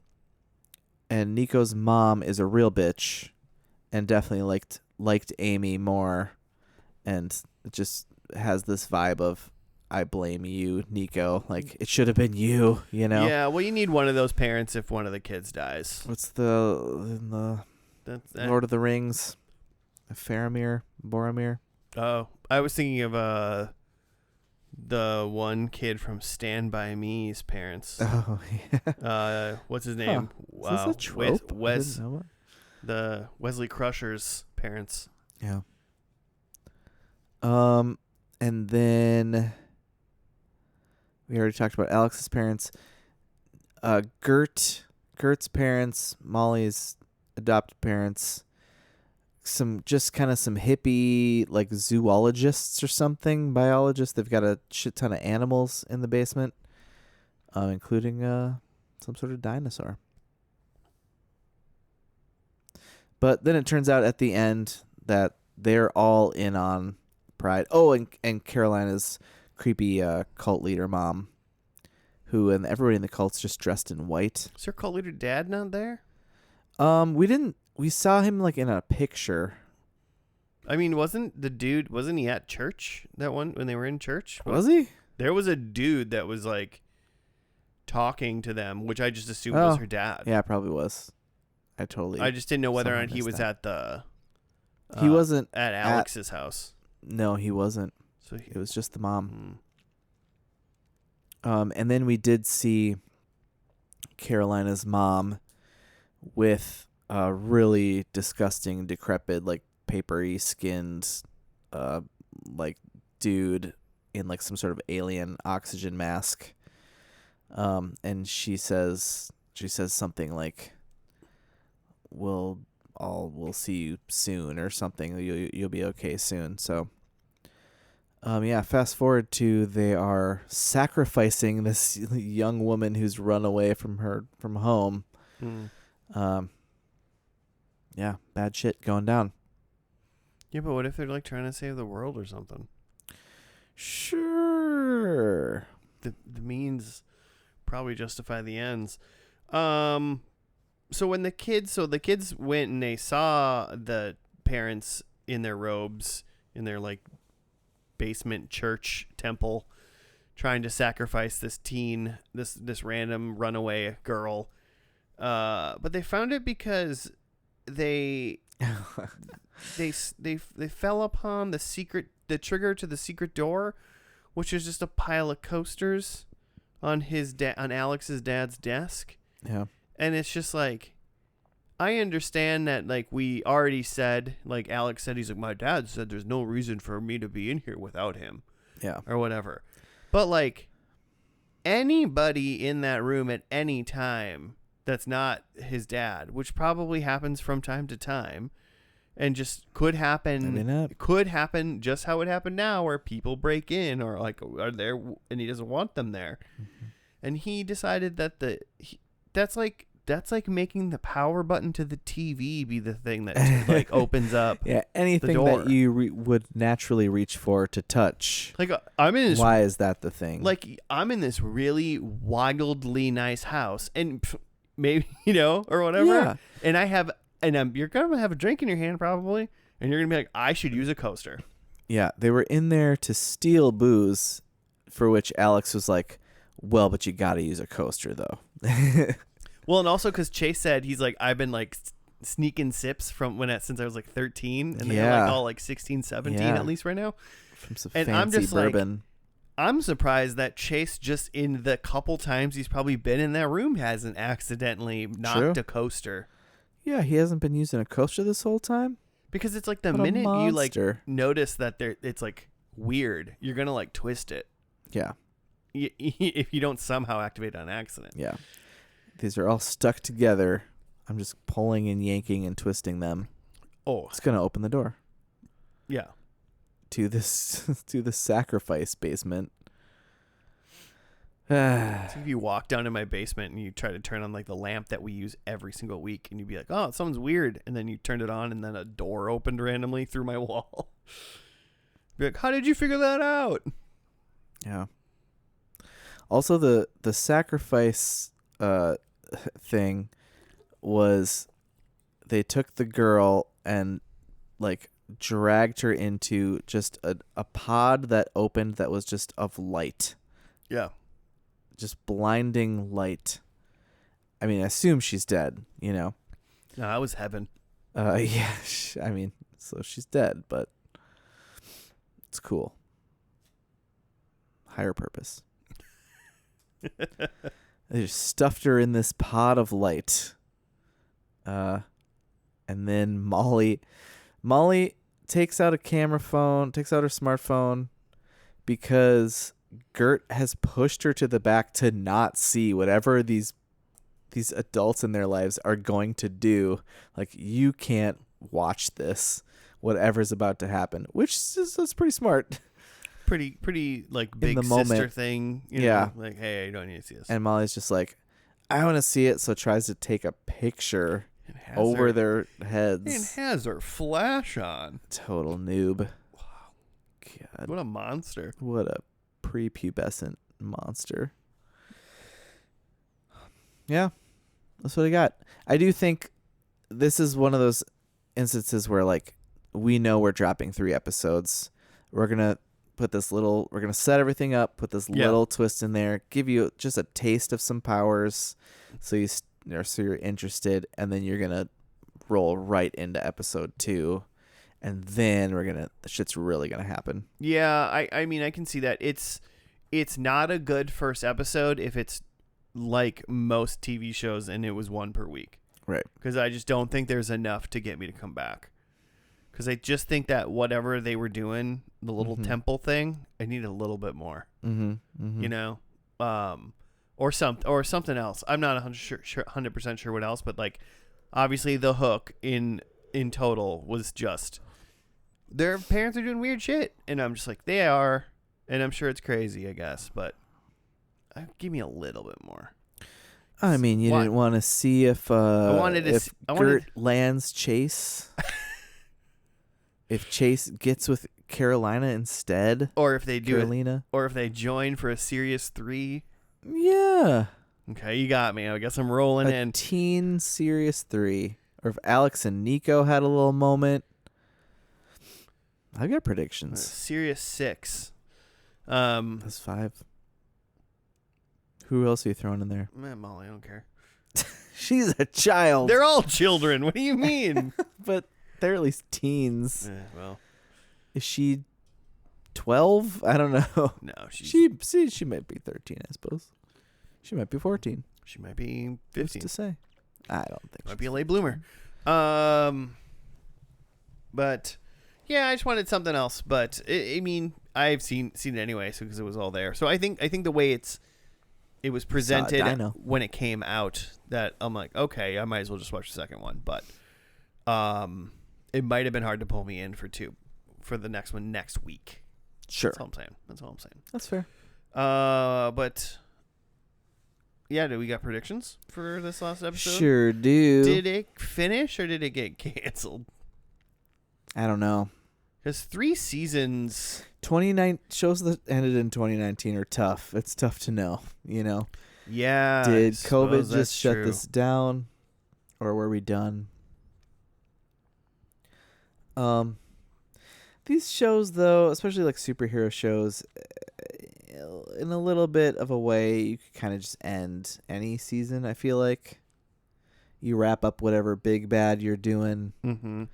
and Nico's mom is a real bitch, and definitely liked Amy more, and it just has this vibe of I blame you, Nico. Like it should have been you, you know. Yeah, well, you need one of those parents if one of the kids dies. What's the Lord of the Rings? Faramir, Boromir. Oh, I was thinking of the one kid from Stand By Me's parents. Oh yeah. What's his name? Is this a trope? I didn't know it. The Wesley Crusher's parents. Yeah. And then we already talked about Alex's parents. Gert's parents, Molly's adopted parents, some hippie like zoologists or something, biologists. They've got a shit ton of animals in the basement, including some sort of dinosaur. But then it turns out at the end that they're all in on Pride. Oh, and Carolina's creepy cult leader mom, and everybody in the cult's just dressed in white. Is her cult leader dad not there? We saw him like in a picture. I mean, wasn't he at church that one when they were in church? Was he? There was a dude that was like talking to them, which I just assumed was her dad. Yeah, probably was. I just didn't know whether or somehow not he missed was that. at the. He wasn't at Alex's house. No, he wasn't. So It was just the mom. Hmm. And then we did see Carolina's mom with a really disgusting, decrepit, like papery skinned, like dude in like some sort of alien oxygen mask. And she says something like, we'll see you soon or something. You'll be okay soon. So, yeah, fast forward to they are sacrificing this young woman who's run away from home. Yeah, bad shit going down. Yeah, but what if they're like trying to save the world or something? Sure. The means probably justify the ends. So when the kids went and they saw the parents in their robes in their like basement church temple, trying to sacrifice this teen, this random runaway girl. But they found it because they fell upon the trigger to the secret door, which is just a pile of coasters on on Alex's dad's desk. Yeah. And it's just like, I understand that, like, we already said, like, Alex said, he's like, my dad said there's no reason for me to be in here without him. Yeah. Or whatever. But, like, anybody in that room at any time that's not his dad, which probably happens from time to time, and just could happen just how it happened now, where people break in or, like, are there, and he doesn't want them there. Mm-hmm. And he decided that that's like making the power button to the TV be the thing that like opens up. Yeah, anything that you would naturally reach for to touch. Like I'm in this. Why is that the thing? Like I'm in this really wildly nice house, and maybe or whatever. Yeah. And you're gonna have a drink in your hand probably, and you're gonna be like, I should use a coaster. Yeah, they were in there to steal booze, for which Alex was like, well, but you got to use a coaster though. Well, and also because Chase said he's like, I've been like sneaking sips since I was like 13, and they're like all like 16, 17 at least right now. From some and fancy I'm just bourbon. Like, I'm surprised that Chase, just in the couple times he's probably been in that room, hasn't accidentally knocked a coaster. Yeah, he hasn't been using a coaster this whole time. Because it's like the minute you like notice that it's like weird, you're gonna like twist it. Yeah. If you don't somehow activate it on accident. Yeah. These are all stuck together. I'm just pulling and yanking and twisting them. Oh, it's gonna open the door. Yeah. To the sacrifice basement. So if you walk down to my basement and you try to turn on like the lamp that we use every single week, and you'd be like, "Oh, something's weird," and then you turned it on, and then a door opened randomly through my wall. Be like, "How did you figure that out?" Yeah. Also, the sacrifice thing was they took the girl and like dragged her into just a pod that opened that was just of light. Yeah. Just blinding light. I mean, I assume she's dead, No, that was heaven. Yeah. I mean, so she's dead, but it's cool. Higher purpose. They just stuffed her in this pod of light. And then Molly takes out her smartphone because Gert has pushed her to the back to not see whatever these adults in their lives are going to do. Like, you can't watch this, whatever's about to happen, which is pretty smart. Pretty like big sister moment. Thing. Like, hey, you don't need to see this. And Molly's just like, I want to see it, so tries to take a picture over their heads. And has her flash on. Total noob. Wow. God. What a monster. What a prepubescent monster. Yeah. That's what I got. I do think this is one of those instances where, like, we know we're dropping 3 episodes. We're going to set everything up, put this little twist in there, give you just a taste of some powers so you're interested, and then you're going to roll right into episode 2, and then the shit's really going to happen. Yeah, I mean, I can see that. It's not a good first episode if it's like most TV shows and it was 1 per week. Right. Because I just don't think there's enough to get me to come back. Because I just think that whatever they were doing, the little temple thing, I need a little bit more. Mm-hmm. Or something else. I'm not 100% sure what else, but like, obviously the hook in total was just their parents are doing weird shit, and I'm just like, they are, and I'm sure it's crazy, I guess, but give me a little bit more. I mean, you didn't want to see if Gert lands Chase. If Chase gets with Carolina instead, or if they do Carolina, or if they join for a Serious 3. Yeah. Okay, you got me. I guess I'm rolling in. Teen Serious 3, or if Alex and Nico had a little moment. I got predictions. Serious 6. That's 5. Who else are you throwing in there? Molly, I don't care. She's a child. They're all children. What do you mean? But they're at least teens. Well, Is she 12? I don't know. no, She might be 13, I suppose. She might be 14. she might be Who's 15. to say? I don't think Might she's be a late bloomer. But yeah, I just wanted something else. But I mean, I've seen it anyway, so because it was all there. So I think the way it was presented dino. when it came out, that I'm like, okay, I might as well just watch the second one. But it might have been hard to pull me in for the next one next week. Sure. That's all I'm saying. That's fair. But yeah, do we got predictions for this last episode? Sure do. Did it finish or did it get canceled? I don't know. Because 3 seasons. 29 shows that ended in 2019 are tough. It's tough to know, you know. Yeah. Did I suppose COVID that's just shut true. this down, or were we done? These shows, though, especially like superhero shows, in a little bit of a way, you could kind of just end any season. I feel like you wrap up whatever big bad you're doing, Mm-hmm.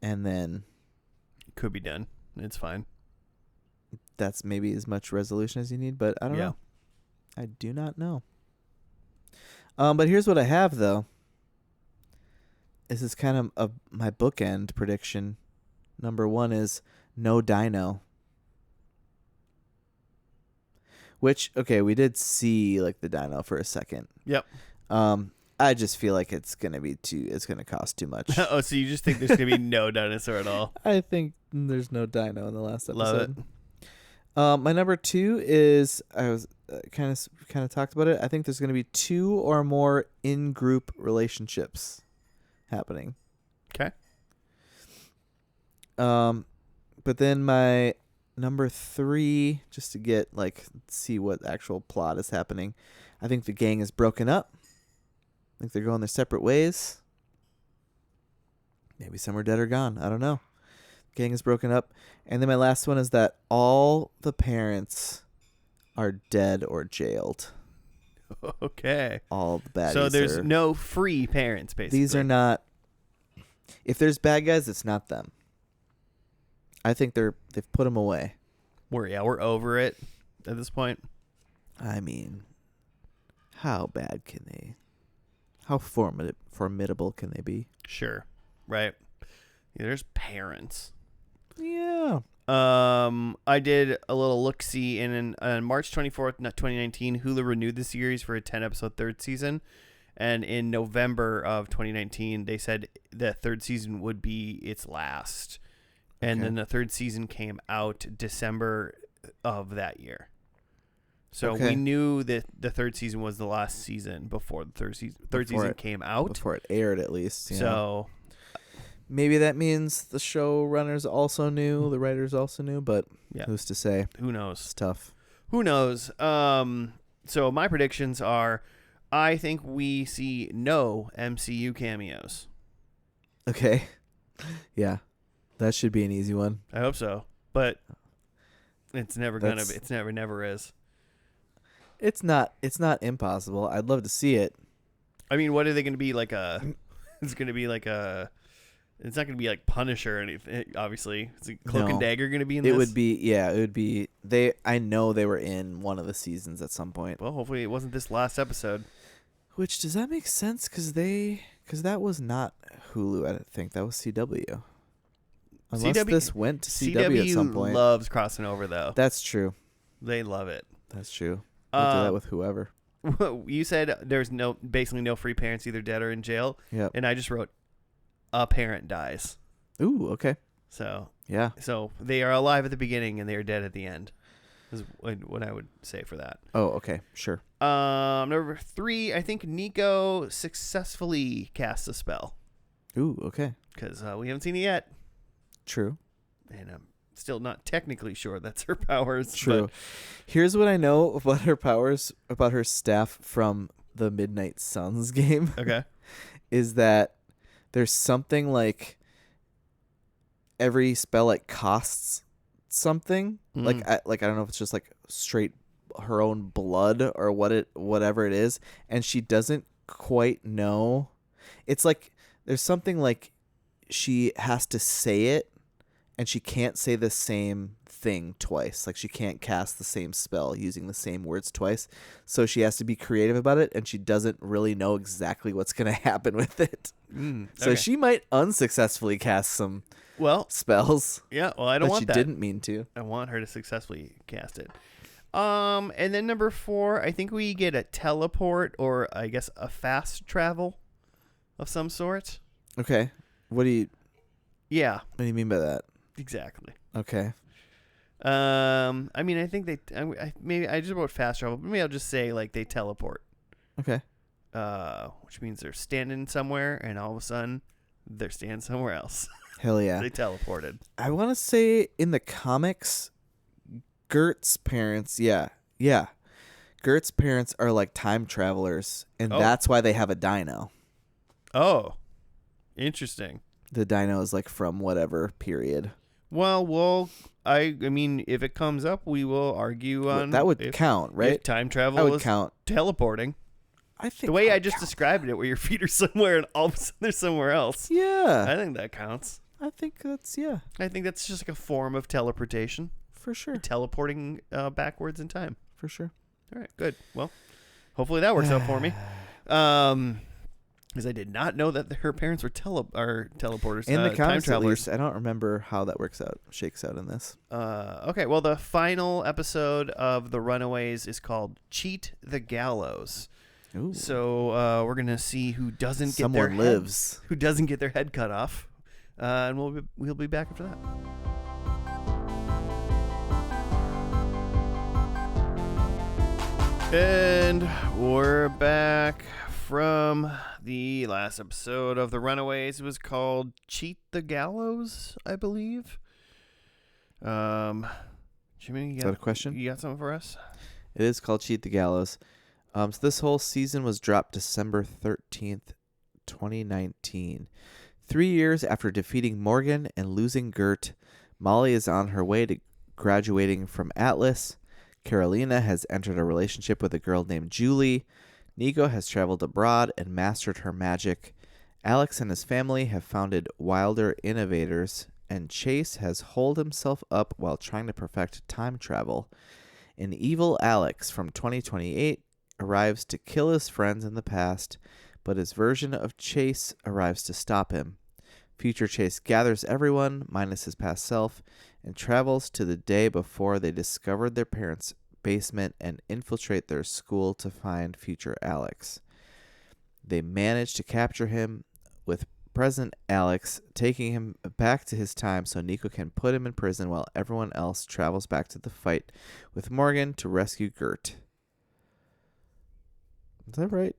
and then Could be done. It's fine. that's maybe as much resolution as you need. But I don't know. I do not know. But here's what I have, though. This is kind of my bookend prediction. Number 1 is no dino. Which, okay, we did see like the dino for a second. Yep. I just feel like it's gonna cost too much. Oh, so you just think there's going to be no dinosaur at all? I think there's no dino in the last episode. Love it. My number 2 is, I was kind of talked about it. I think there's going to be 2 or more in-group relationships happening. Okay. But then my number 3, just to get see what actual plot is happening. I think the gang is broken up. I think they're going their separate ways. Maybe some are dead or gone. I don't know. Gang is broken up. And then my last one is that all the parents are dead or jailed. Okay. All the baddies. So there's are, no free parents, basically. These are not. If there's bad guys, it's not them. I think they've put them away. We're over it at this point. I mean, how bad can they? How formidable can they be? Sure. Right. Yeah, there's parents. Yeah. I did a little look-see, and on March 24th, 2019, Hulu renewed the series for a 10-episode third season. And in November of 2019, they said the third season would be its last. And then the third season came out December of that year. So we knew that the third season was the last season before the third season came out. Before it aired, at least. So maybe that means the showrunners also knew, the writers also knew, but who's to say? Who knows? It's tough. Who knows? So my predictions are, I think we see no MCU cameos. Okay. Yeah. That should be an easy one. I hope so. But it's never gonna be. It's never is. It's not impossible. I'd love to see it. I mean, what are they going to be like it's going to be like it's not going to be like Punisher or anything, obviously. Is Cloak and Dagger going to be in this? It would be I know they were in one of the seasons at some point. Well, hopefully it wasn't this last episode. Which, does that make sense? Because that was not Hulu, I think. That was CW. Unless this went to CW at some point. CW loves crossing over, though. That's true. They love it. That's true. They'll do that with whoever. You said there's basically no free parents, either dead or in jail. Yeah. And I just wrote, a parent dies. Ooh, okay. So yeah. So they are alive at the beginning and they are dead at the end. Is what I would say for that. Oh, okay. Sure. Number 3, I think Nico successfully casts a spell. Ooh, okay. Because we haven't seen it yet. True. And I'm still not technically sure that's her powers. True. But here's what I know about her powers, about her staff from the Midnight Suns game. Okay. Is that there's something like every spell costs something. I don't know if it's just like straight her own blood or whatever it is, and she doesn't quite know. It's like there's something like she has to say it, and she can't say the same thing twice. Like she can't cast the same spell using the same words twice. So she has to be creative about it, and she doesn't really know exactly what's going to happen with it. So she might unsuccessfully cast some spells. Yeah, well, I don't want she that. Didn't mean to. I want her to successfully cast it. And then number 4, I think we get a teleport, or I guess a fast travel of some sort. Okay. What do you mean by that? Exactly. Okay. I mean, I think maybe I just wrote fast travel, but maybe I'll just say like they teleport. Okay. Which means they're standing somewhere, and all of a sudden they're standing somewhere else. Hell yeah. They teleported. I want to say in the comics, Gert's parents, Gert's parents are like time travelers, and that's why they have a dino. Oh, interesting. The dino is like from whatever period. Well, I mean, if it comes up, we will argue on that would count, right? If time travel is count. Teleporting. I think the way I just described it, where your feet are somewhere and all of a sudden they're somewhere else. Yeah, I think that counts. I think that's just like a form of teleportation. For sure. You're teleporting backwards in time. For sure. All right, good. Well, hopefully that works out for me. Because I did not know that her parents were teleporters. In the time comics, at travelers. least, I don't remember how that shakes out in this. Okay, well, the final episode of the Runaways is called "Cheat the Gallows." Ooh. So we're gonna see who doesn't get who doesn't get their head cut off, and we'll be back after that. And we're back from the last episode of the Runaways. It was called "Cheat the Gallows," I believe. Jimmy, is that a question? You got something for us? It is called "Cheat the Gallows." So this whole season was dropped December 13th, 2019. 3 years after defeating Morgan and losing Gert, Molly is on her way to graduating from Atlas. Carolina has entered a relationship with a girl named Julie. Nico has traveled abroad and mastered her magic. Alex and his family have founded Wilder Innovators, and Chase has holed himself up while trying to perfect time travel. An evil Alex from 2028 arrives to kill his friends in the past, but his version of Chase arrives to stop him. Future Chase gathers everyone, minus his past self, and travels to the day before they discovered their parents' basement and infiltrate their school to find future Alex. They manage to capture him, with present Alex taking him back to his time so Nico can put him in prison while everyone else travels back to the fight with Morgan to rescue Gert. Is that right?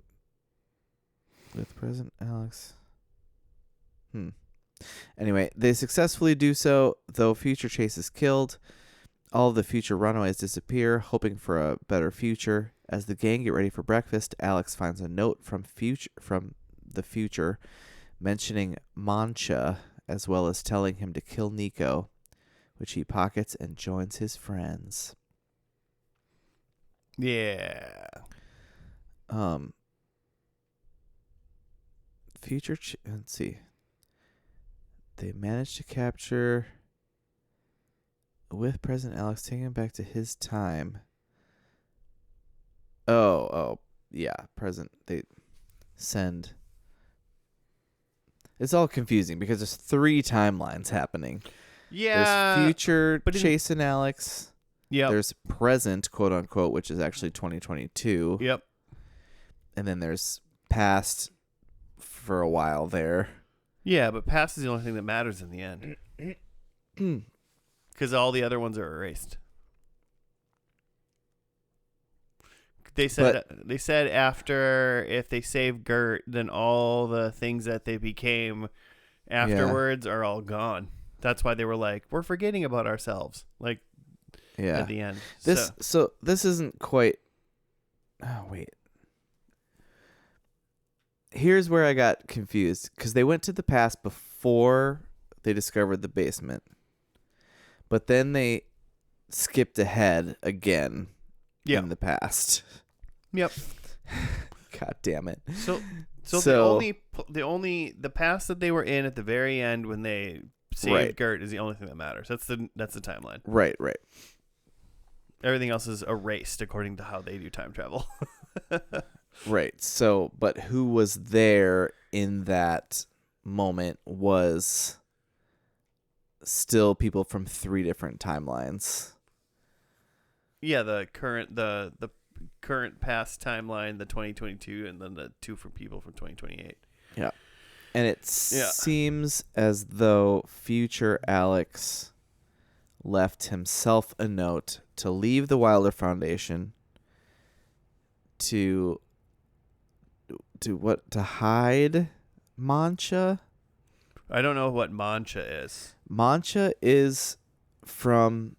With present Alex. Anyway, they successfully do so, though future Chase is killed. All of the future Runaways disappear, hoping for a better future. As the gang get ready for breakfast, Alex finds a note from the future mentioning Mancha, as well as telling him to kill Nico, which he pockets and joins his friends. Yeah. Let's see. They managed to capture with present Alex, taking him back to his time. Yeah, present. They send. It's all confusing because there's 3 timelines happening. Yeah. There's future Chase and Alex. Yep. There's present, quote unquote, which is actually 2022. Yep. And then there's past for a while there. Yeah, but past is the only thing that matters in the end. Because all the other ones are erased. They said after, if they save Gert, then all the things that they became afterwards are all gone. That's why they were like, we're forgetting about ourselves. Like, at the end. So this isn't quite. Oh wait. Here's where I got confused, because they went to the past before they discovered the basement, but then they skipped ahead again in the past. Yep. God damn it. So the past that they were in at the very end when they saved Gert is the only thing that matters. That's the timeline. Right. Everything else is erased according to how they do time travel. Right. So, but who was there in that moment was still people from 3 different timelines. Yeah, the current past timeline, the 2022, and then the 2 from people from 2028. Yeah. And it seems as though future Alex left himself a note to leave the Wilder Foundation to hide Mancha. I don't know what Mancha is. Mancha is from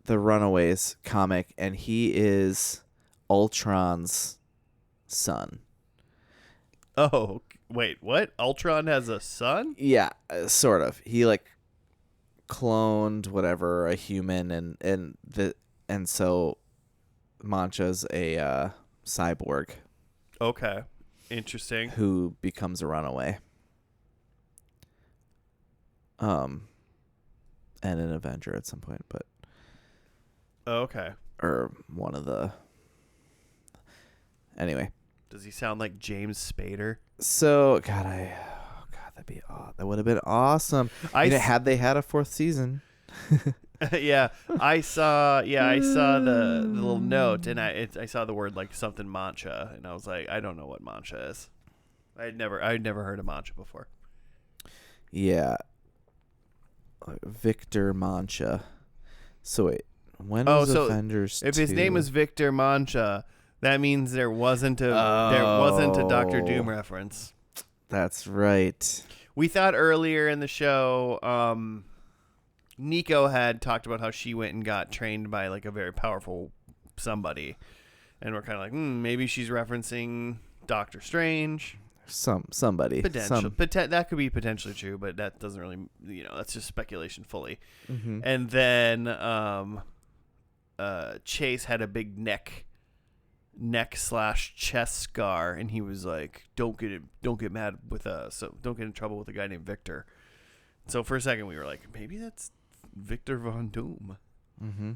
the Runaways comic, and he is Ultron's son. Oh, wait, what? Ultron has a son? Yeah, sort of. He cloned whatever a human, and so Mancha's a cyborg. Okay, interesting. Who becomes a runaway. And an Avenger at some point, but okay. Or one of the. Anyway. Does he sound like James Spader? So that would have been awesome. Had they had a 4th season. Yeah, I saw the little note, and I saw the word something Mancha, and I was like, I don't know what Mancha is. I'd never heard of Mancha before. Yeah. Victor Mancha. So wait, when was Avengers 2? If his name was Victor Mancha, that means there wasn't a Doctor Doom reference. That's right. We thought earlier in the show, Nico had talked about how she went and got trained by a very powerful somebody, and we're kind of maybe she's referencing Doctor Strange. Somebody. That could be potentially true, but that doesn't really, that's just speculation fully. Mm-hmm. And then Chase had a big neck/chest scar, and he was like, don't get mad with so don't get in trouble with a guy named Victor. So for a second we were like, maybe that's Victor Von Doom. Mm-hmm.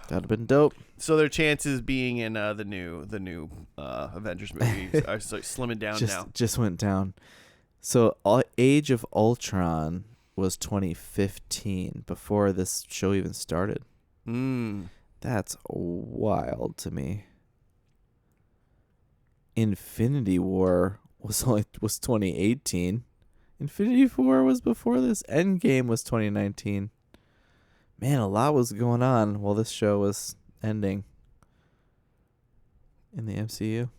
That'd have been dope. So their chances being in the new Avengers movie are slimming down now. Just went down. So Age of Ultron was 2015, before this show even started. That's wild to me. Infinity War was 2018. Infinity War was before this. Endgame was 2019. Man, a lot was going on while this show was ending in the MCU.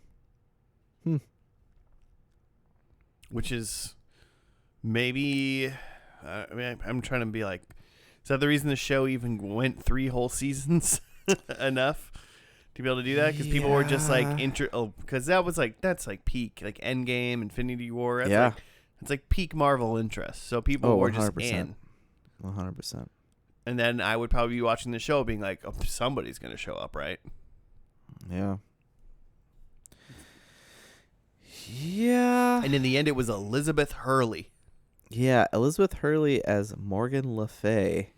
Which is maybe, I'm trying to be like, is that the reason the show even went 3 whole seasons enough to be able to do that? Because people were just because that's peak, Endgame, Infinity War. That's it's peak Marvel interest. So people were just 100%. in. 100%. And then I would probably be watching the show being like, oh, somebody's going to show up, right? Yeah. Yeah. And in the end, it was Elizabeth Hurley. Yeah, Elizabeth Hurley as Morgan Le Fay,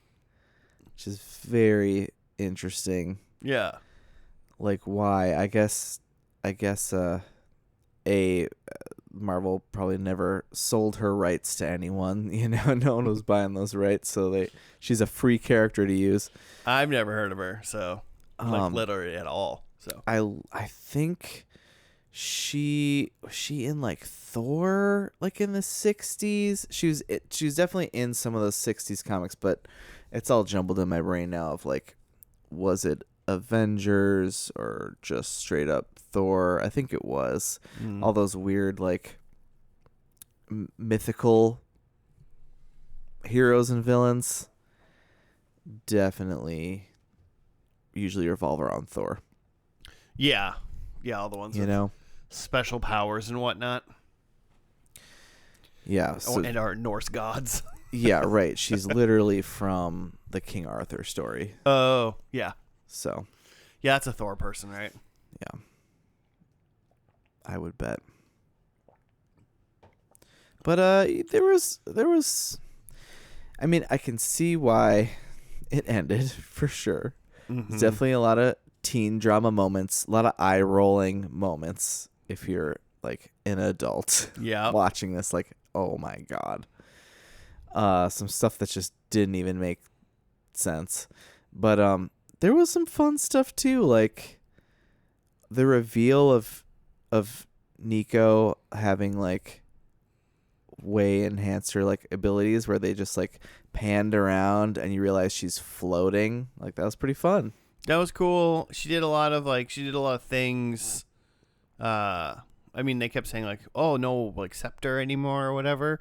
which is very interesting. Yeah. Why? I guess Marvel probably never sold her rights to anyone. No one was buying those rights, so she's a free character to use. I've never heard of her, so literally at all. So I think she in Thor in the 60s. She was definitely in some of those 60s comics, but it's all jumbled in my brain now of was it Avengers or just straight up Thor? I think it was all those weird mythical heroes and villains definitely usually revolve around Thor. Yeah, all the ones with special powers and whatnot. Yeah, and our Norse gods. Yeah, right. She's literally from the King Arthur story. Oh, yeah. So, Yeah, that's a Thor person, right? Yeah. I would bet. But there was I mean, I can see why it ended for sure. Mm-hmm. There's definitely a lot of teen drama moments, a lot of eye rolling moments if you're like an adult watching this, like, oh my god. Some stuff that just didn't even make sense. But there was some fun stuff too, like the reveal of Nico having like way enhancer like abilities where they just like panned around and you realize she's floating. Like that was pretty fun. That was cool. She did a lot of things. I mean, they kept saying like, "Oh, no, like scepter anymore" or whatever.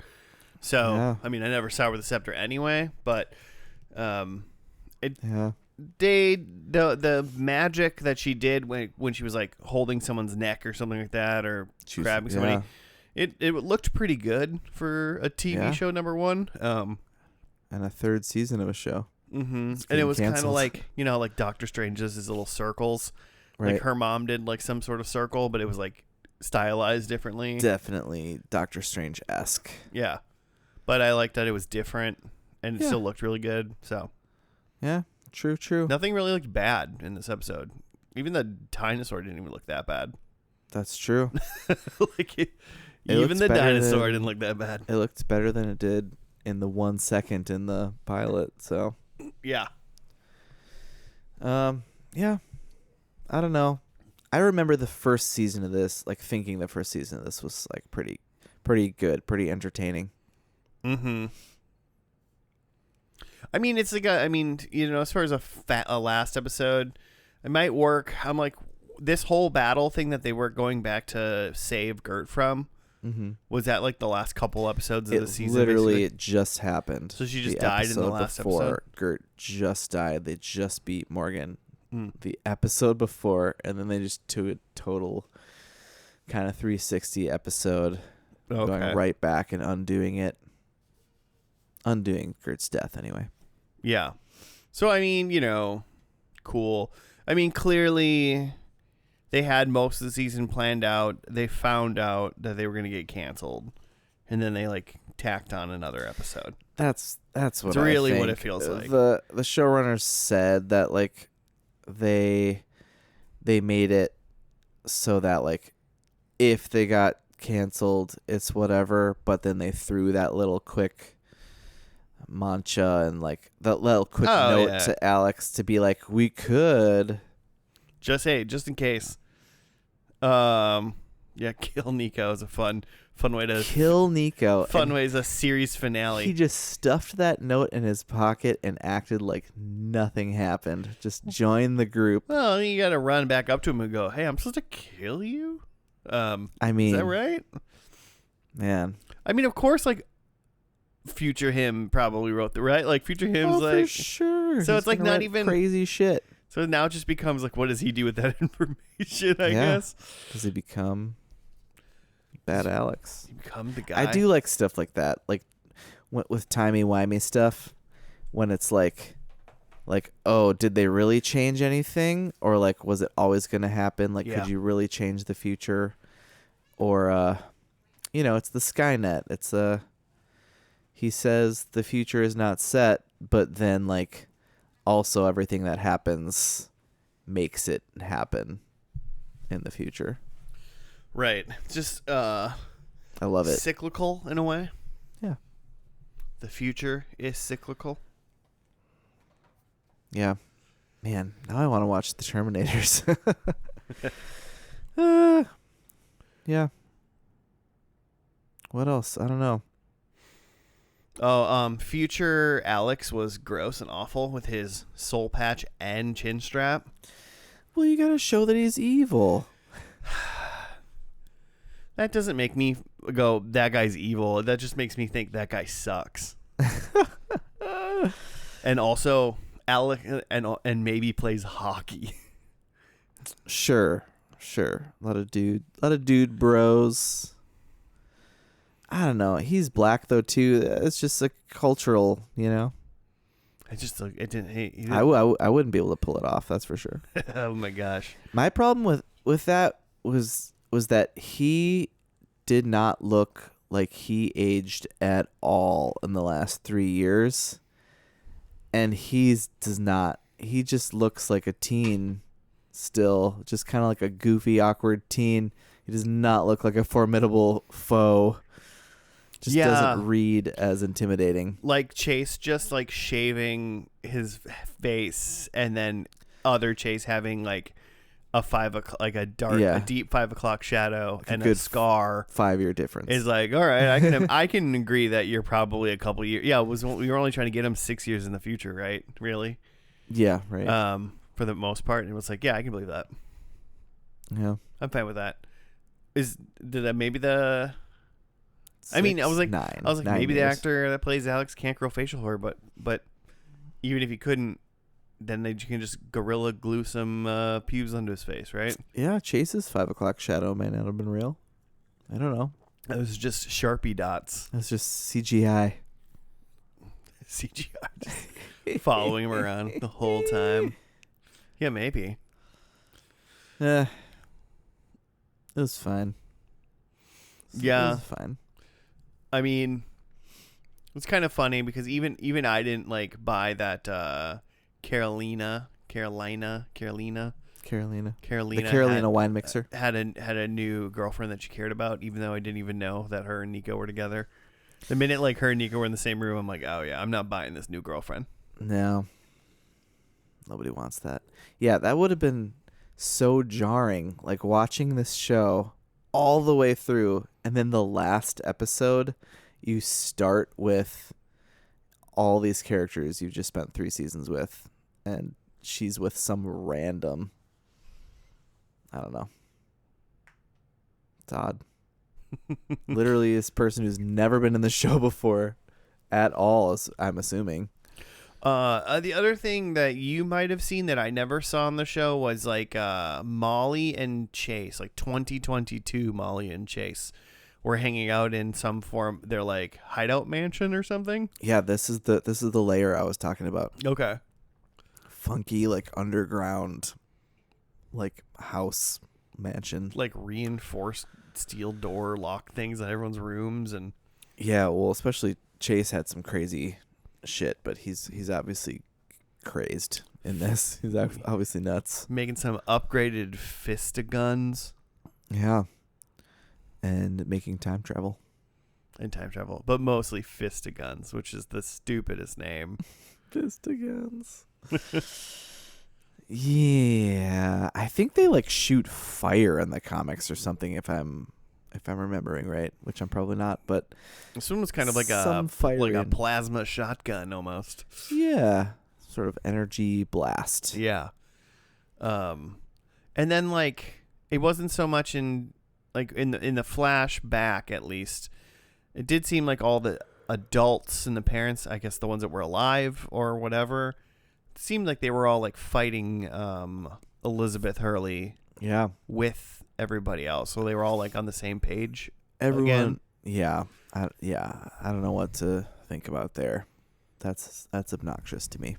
So, Yeah. I mean, I never saw her with a scepter anyway, but Yeah. the magic that she did when she was like holding someone's neck or something like that, or grabbing somebody, it looked pretty good for a TV show, number one. And a third season of a show. Mm-hmm. And it was kind of like, like Doctor Strange does his little circles. Right. Like her mom did like some sort of circle, but it was like stylized differently. Definitely Doctor Strange-esque. Yeah. But I liked that it was different and it still looked really good. So yeah, true. nothing really looked bad in this episode. Even the dinosaur didn't even look that bad. That's true. Even the dinosaur didn't look that bad. It looked better than it did in the 1 second in the pilot. So yeah. Yeah. I don't know. I remember the first season of this, like thinking the first season of this was like pretty good, pretty entertaining. Mm-hmm. I mean, it's like as far as a last episode, it might work. I'm like, this whole battle thing that they were going back to save Gert from, was that like the last couple episodes of the season? Literally, it just happened. So she just died in the last episode? Gert just died. They just beat Morgan the episode before, and then they just took a total kind of 360 episode, going right back and undoing it. Undoing Gert's death, anyway. Yeah. So, I mean, cool. I mean, clearly they had most of the season planned out. They found out that they were going to get canceled. And then they, like, tacked on another episode. That's what it's really I think. what it feels like. The showrunners said that, like, they made it so that, like, if they got canceled, it's whatever. But then they threw that little quick mancha and like that little quick note to Alex to be like, we could just in case. Kill Nico is a fun way to kill Nico. Fun way is a series finale. He just stuffed that note in his pocket and acted like nothing happened. Just joined the group. Well, you got to run back up to him and go, "Hey, I'm supposed to kill you." I mean, is that right? Man. I mean, of course, like. Future him probably wrote like Future him's for sure. So it's like not even crazy shit. So now it just becomes like, what does he do with that information? I guess. Does he become Bad Alex? He become the guy. I do like stuff like that, like with timey-wimey stuff, when it's like, oh, did they really change anything, or like, was it always going to happen? Like, could you really change the future, or it's the Skynet. It's he says the future is not set, but then like also everything that happens makes it happen in the future. Right. Just I love it. Cyclical in a way. Yeah. The future is cyclical. Yeah. Man, now I want to watch the Terminators. Yeah. What else? I don't know. Oh, future Alex was gross and awful with his soul patch and chin strap. Well, you gotta show that he's evil. That doesn't make me go, that guy's evil. That just makes me think that guy sucks. And also, Alex and maybe plays hockey. Sure. A lot of dude bros. I don't know. He's black though too. It's just a cultural, I just like it didn't. He I wouldn't be able to pull it off. That's for sure. Oh my gosh. My problem with that was that he did not look like he aged at all in the last 3 years, and does not. He just looks like a teen still, just kind of like a goofy, awkward teen. He does not look like a formidable foe. Just doesn't read as intimidating. Like Chase just like shaving his face, and then other Chase having like a a deep 5 o'clock shadow like and a good a scar. 5-year difference. Is like, all right, I can agree that you're probably a couple years. Yeah, we were only trying to get him 6 years in the future, right? Really? Yeah, right. For the most part, and it was like, yeah, I can believe that. Yeah, I'm fine with that. Maybe the? I mean, I was like, 9 maybe the years. actor that plays Alex can't grow facial hair, but even if he couldn't, then you can just gorilla glue some pubes onto his face, right? Yeah, Chase's 5 o'clock shadow may not have been real. I don't know. It was just Sharpie dots. That's just CGI. CGI just following him around the whole time. Yeah, maybe. It was fine. Yeah. It was fine. I mean, it's kind of funny because even I didn't like buy that Carolina The Carolina wine mixer. had a new girlfriend that she cared about, even though I didn't even know that her and Nico were together. The minute like her and Nico were in the same room, I'm like, oh yeah, I'm not buying this new girlfriend. No. Nobody wants that. Yeah, that would have been so jarring, like watching this show all the way through, and then the last episode, you start with all these characters you've just spent 3 seasons with, and she's with some random, I don't know. It's odd. Literally this person who's never been in the show before at all, I'm assuming. The other thing that you might have seen that I never saw on the show was like Molly and Chase, like 2022 Molly and Chase were hanging out in some form. They're like hideout mansion or something. Yeah, this is the layer I was talking about. Okay. Funky, like underground, like house mansion. Like reinforced steel door lock things in everyone's rooms, and yeah, well, especially Chase had some crazy shit, but he's obviously crazed in this. He's obviously nuts. making some upgraded fistaguns. Yeah. And making time travel. And time travel, but mostly fistaguns, which is the stupidest name. Fistaguns. Yeah, I think they like shoot fire in the comics or something if I'm remembering right, which I'm probably not, but This one was kind of like some a fire plasma shotgun almost. Yeah, sort of energy blast. Yeah. And then like it wasn't so much in like in the flashback, at least. It did seem like all the adults and the parents, I guess the ones that were alive or whatever, it seemed like they were all like fighting Elizabeth Hurley. Yeah. With everybody else, so they were all like on the same page. Everyone. Again. Yeah. I don't know what to think about there. That's obnoxious to me.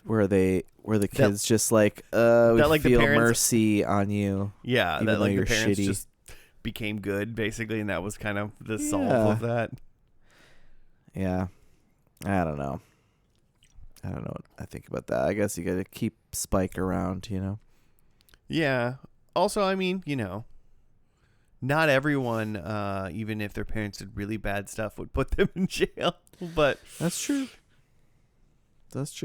Where the kids just like we like the feel parents, mercy on you. Yeah, even that though like you're the parents shitty. just became good basically, and that was kind of the solve Yeah. of that. Yeah. I don't know what I think about that. I guess you got to keep Spike around, you know. Yeah. Also, I mean, you know, not everyone, even if their parents did really bad stuff, would put them in jail. But That's true.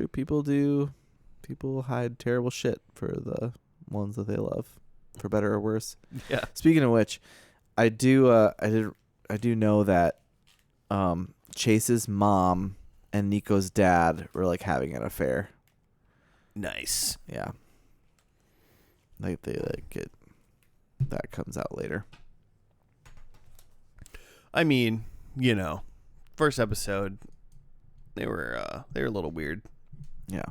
People hide terrible shit for the ones that they love, for better or worse. yeah, Speaking of which, I do know that Chase's mom and Nico's dad were like having an affair. nice. Yeah. Like they like it. That comes out later. I mean, you know, first episode, they were a little weird. Yeah.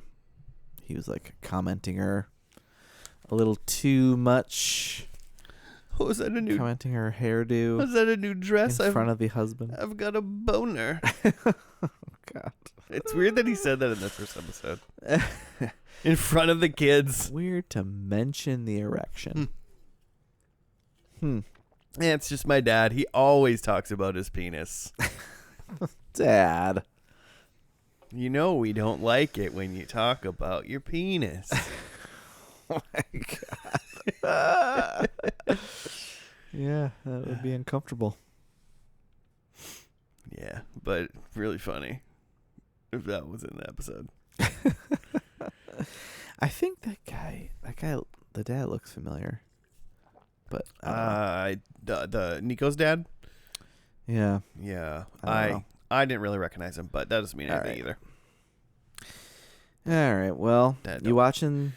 He was like commenting her a little too much. Oh, is that a new? Commenting her hairdo Is that a new dress? in front of the husband. I've got a boner. Oh God. It's weird that he said that in the first episode. In front of the kids. Weird to mention the erection. Yeah, it's just my dad. He always talks about his penis. Dad. You know we don't like it when you talk about your penis. Oh my God. Yeah, that would be uncomfortable. Yeah, but really funny if that was in the episode. I think that guy, the dad looks familiar. But the Nico's dad? Yeah. Yeah. I don't know. I didn't really recognize him, but that doesn't mean anything right. either. All right. Well, Dad, you watching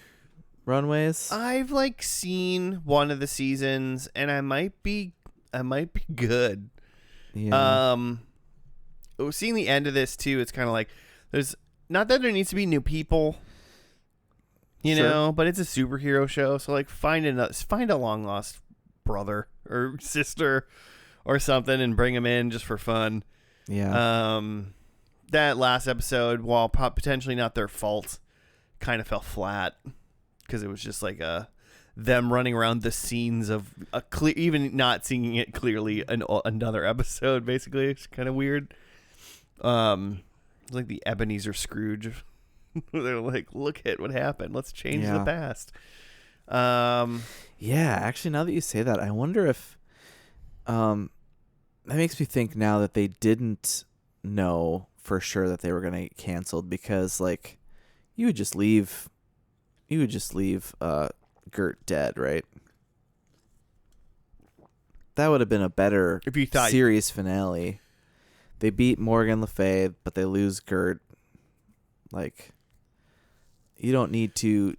Runaways? I've seen one of the seasons, and I might be good. Yeah. Seeing the end of this too, it's kind of like there's not that there needs to be new people, you Sure. know, but it's a superhero show, so find a long lost brother or sister or something and bring them in just for fun. Yeah. That last episode, while potentially not their fault, kind of fell flat because it was just them running around the scenes of even not seeing it clearly another episode. Basically, it's kind of weird. It's like the Ebenezer Scrooge. They're like, look at what happened. Let's change the past. Yeah. Actually, now that you say that, I wonder if that makes me think now that they didn't know for sure that they were going to get canceled, because you would just leave Gert dead, right? That would have been a better If you thought series finale. They beat Morgan Le Fay, but they lose Gert. You don't need to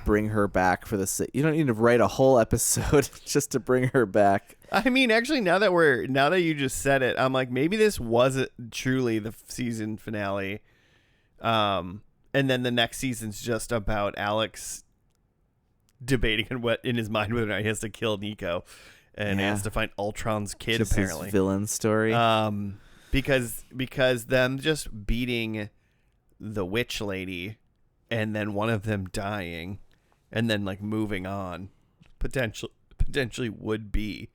bring her back for the. You don't need to write a whole episode just to bring her back. I mean, actually, now that you just said it, I'm like, maybe this wasn't truly the season finale. And then the next season's just about Alex debating in his mind whether or not he has to kill Nico, and he has to find Ultron's kid. Just apparently, his villain story. Because them just beating the witch lady, and then one of them dying, and then moving on, potentially would be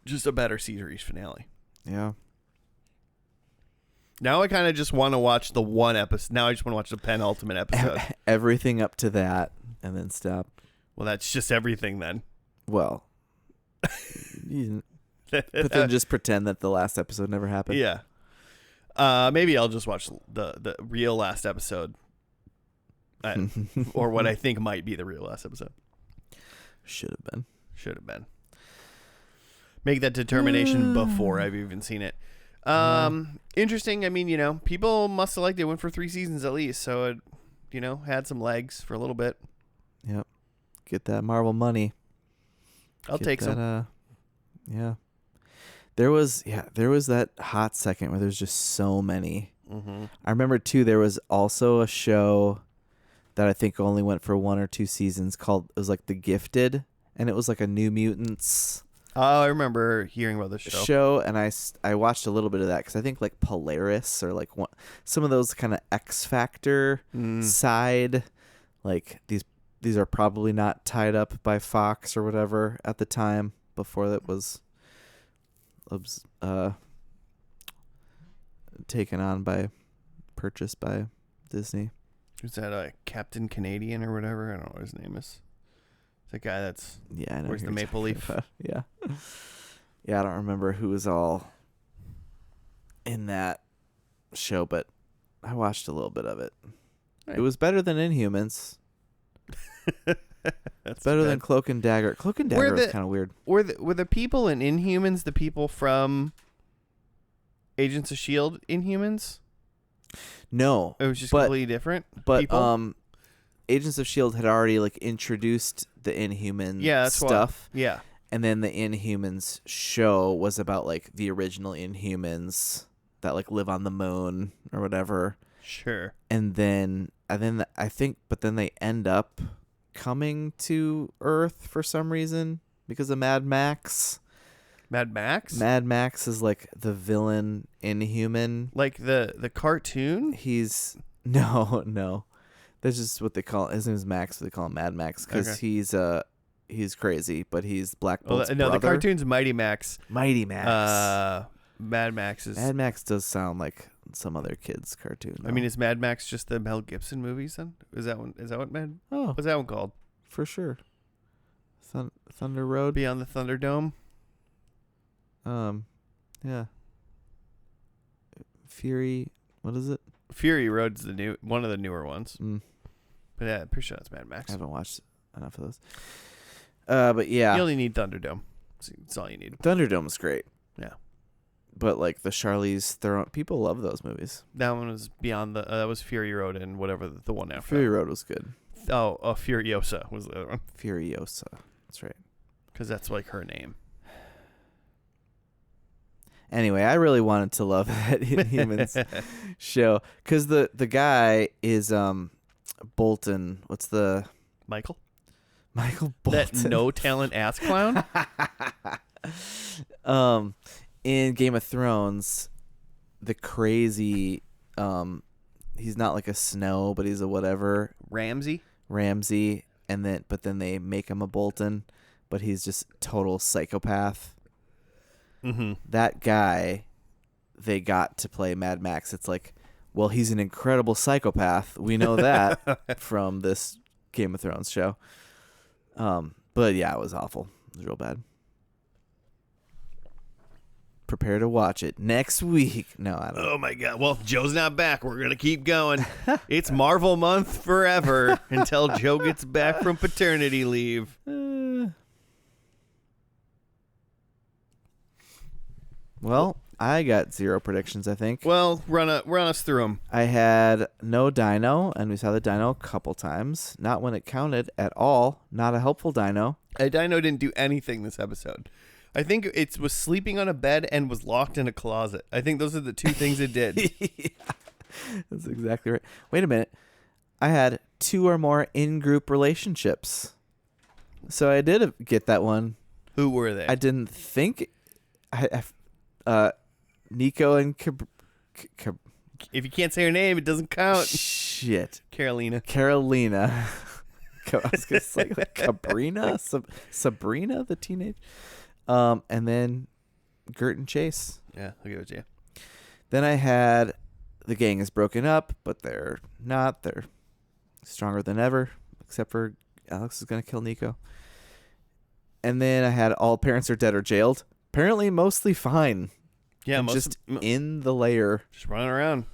just a better series finale. Yeah. Now I kind of just want to watch the one episode. Now I just want to watch the penultimate episode. Everything up to that, and then stop. Well, that's just everything then. Well, but then just pretend that the last episode never happened. Yeah. Maybe I'll just watch the real last episode, or what I think might be the real last episode. Should have been. Make that determination before I've even seen it. Interesting. I mean, people must have liked it. Went for 3 seasons at least, so it, had some legs for a little bit. Yep. Get that Marvel money. I'll take some. Yeah. There was that hot second where there's just so many. Mm-hmm. I remember too. There was also a show that I think only went for 1 or 2 seasons called. It was The Gifted, and it was a New Mutants. Oh, I remember hearing about this show, and I watched a little bit of that because I think Polaris or some of those kind of X Factor side, these are probably not tied up by Fox or whatever at the time before that was taken on purchased by Disney. Who's that? Captain Canadian or whatever? I don't know what his name is. The guy that's I know where's the maple leaf? Yeah, I don't remember who was all in that show, but I watched a little bit of it. Right. It was better than Inhumans. That's better than Cloak and Dagger. Cloak and Dagger was kind of weird. Were the people in Inhumans the people from Agents of S.H.I.E.L.D. Inhumans? No, it was just completely different. But people? Agents of S.H.I.E.L.D. had already introduced the Inhumans stuff. Yeah. And then the Inhumans show was about the original Inhumans that live on the moon or whatever. Sure. And then I think they end up coming to Earth for some reason because of Mad Max. Mad Max? Mad Max is like the villain Inhuman. Like the cartoon? He's no. That's just what they call his name is Max. They call him Mad Max because he's crazy, but he's Black Bolt's brother. The cartoon's Mighty Max. Mighty Max. Mad Max does sound like some other kid's cartoon. I mean, is Mad Max just the Mel Gibson movies then? Is that what Mad? Oh, what's that one called? For sure. Thunder Road. Beyond the Thunderdome. Yeah. Fury. What is it? Fury Road's one of the newer ones. Mm. But yeah, I'm pretty sure that's Mad Max. I haven't watched enough of those. But yeah. You only need Thunderdome. That's all you need. Thunderdome's great. Yeah. But like the Charlize Theron, people love those movies. That one was beyond that was Fury Road and whatever the one after. Fury Road was good. Oh, Furiosa was the other one. Furiosa. That's right. Because that's like her name. Anyway, I really wanted to love that Inhumans show because the guy is Bolton. What's the Michael Bolton? That no talent ass clown. In Game of Thrones, the crazy he's not like a Snow, but he's a whatever Ramsay, and then they make him a Bolton, but he's just total psychopath. Mm-hmm. That guy they got to play Mad Max. It's like, well, he's an incredible psychopath. We know that from this Game of Thrones show. But yeah, it was awful. It was real bad. Prepare to watch it next week. No, I don't. Oh my God. Well, Joe's not back. We're going to keep going. It's Marvel month forever until Joe gets back from paternity leave. Well, I got 0 predictions, I think. Well, run us through them. I had no dino, and we saw the dino a couple times. Not when it counted at all. Not a helpful dino. A dino didn't do anything this episode. I think it was sleeping on a bed and was locked in a closet. I think those are the two things it did. Yeah, that's exactly right. Wait a minute. I had 2 or more in-group relationships. So I did get that one. Who were they? I didn't think... Nico and if you can't say her name, it doesn't count. Shit. Carolina. I was going to say like Sabrina? Sabrina, the teenage... and then Gert and Chase. Yeah, I'll give it to you. Then I had the gang is broken up, but they're not. They're stronger than ever, except for Alex is going to kill Nico. And then I had all parents are dead or jailed. Apparently mostly fine. Yeah, just in the lair. Just running around.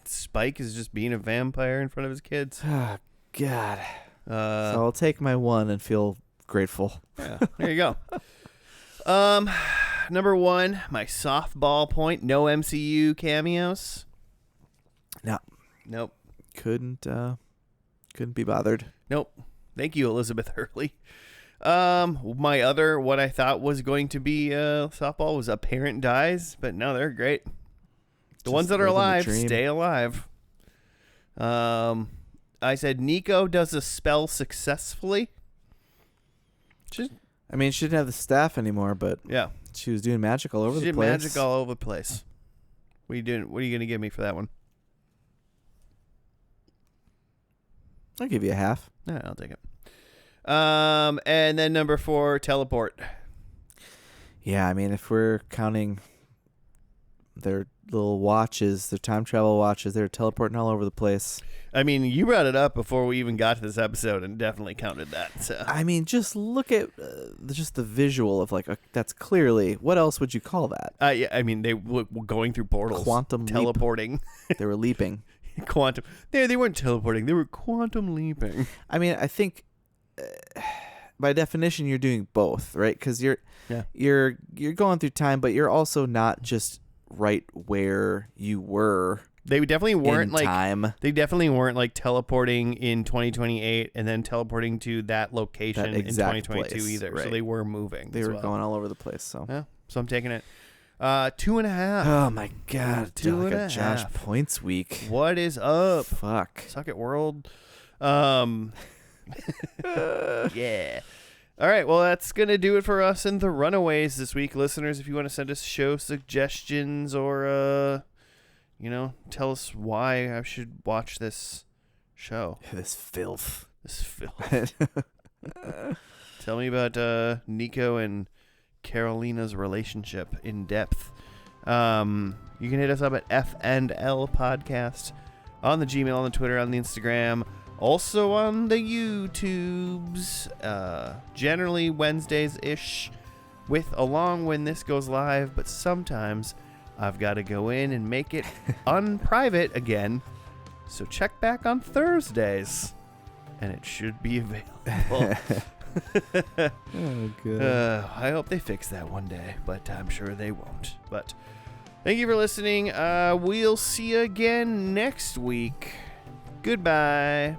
Spike is just being a vampire in front of his kids. Oh, God. So I'll take my 1 and feel grateful. Yeah, there you go. Number 1, my softball point. No MCU cameos. No. Nope. Couldn't be bothered. Nope. Thank you, Elizabeth Hurley. My other, what I thought was going to be softball was a parent dies, but no, they're great. The ones that are alive stay alive. I said Nico does a spell successfuly. She didn't have the staff anymore, but yeah, she was doing magic all over the place. She did magic all over the place. What are you doing? What are you going to give me for that one? I'll give you a half. Yeah, I'll take it. And then number 4, teleport. Yeah, if we're counting their little watches, their time travel watches, they're teleporting all over the place. You brought it up before we even got to this episode and definitely counted that. So. Just look at just the visual of that's clearly, what else would you call that? Yeah, they were going through portals. Quantum teleporting. They were leaping. Quantum. They weren't teleporting. They were quantum leaping. I think by definition you're doing both, right? Because you're going through time, but you're also not just right where you were. They definitely weren't time. They definitely weren't teleporting in 2028 and then teleporting to that location in 2022 place, either. right. So they were moving. They were going all over the place. So yeah, so I'm taking it. 2.5. Oh my God, 2.5. Josh points week. What is up? Fuck. Suck it, world. Yeah. All right, well, that's going to do it for us in the Runaways this week. Listeners, if you want to send us show suggestions or, tell us why I should watch this show. This filth. Tell me about Nico and Carolina's relationship in depth. You can hit us up at F&L Podcast on the Gmail, on the Twitter, on the Instagram. Also on the YouTubes, generally Wednesdays-ish, along when this goes live, but sometimes I've got to go in and make it unprivate again, so check back on Thursdays, and it should be available. Oh, good. I hope they fix that one day, but I'm sure they won't. But thank you for listening. We'll see you again next week. Goodbye.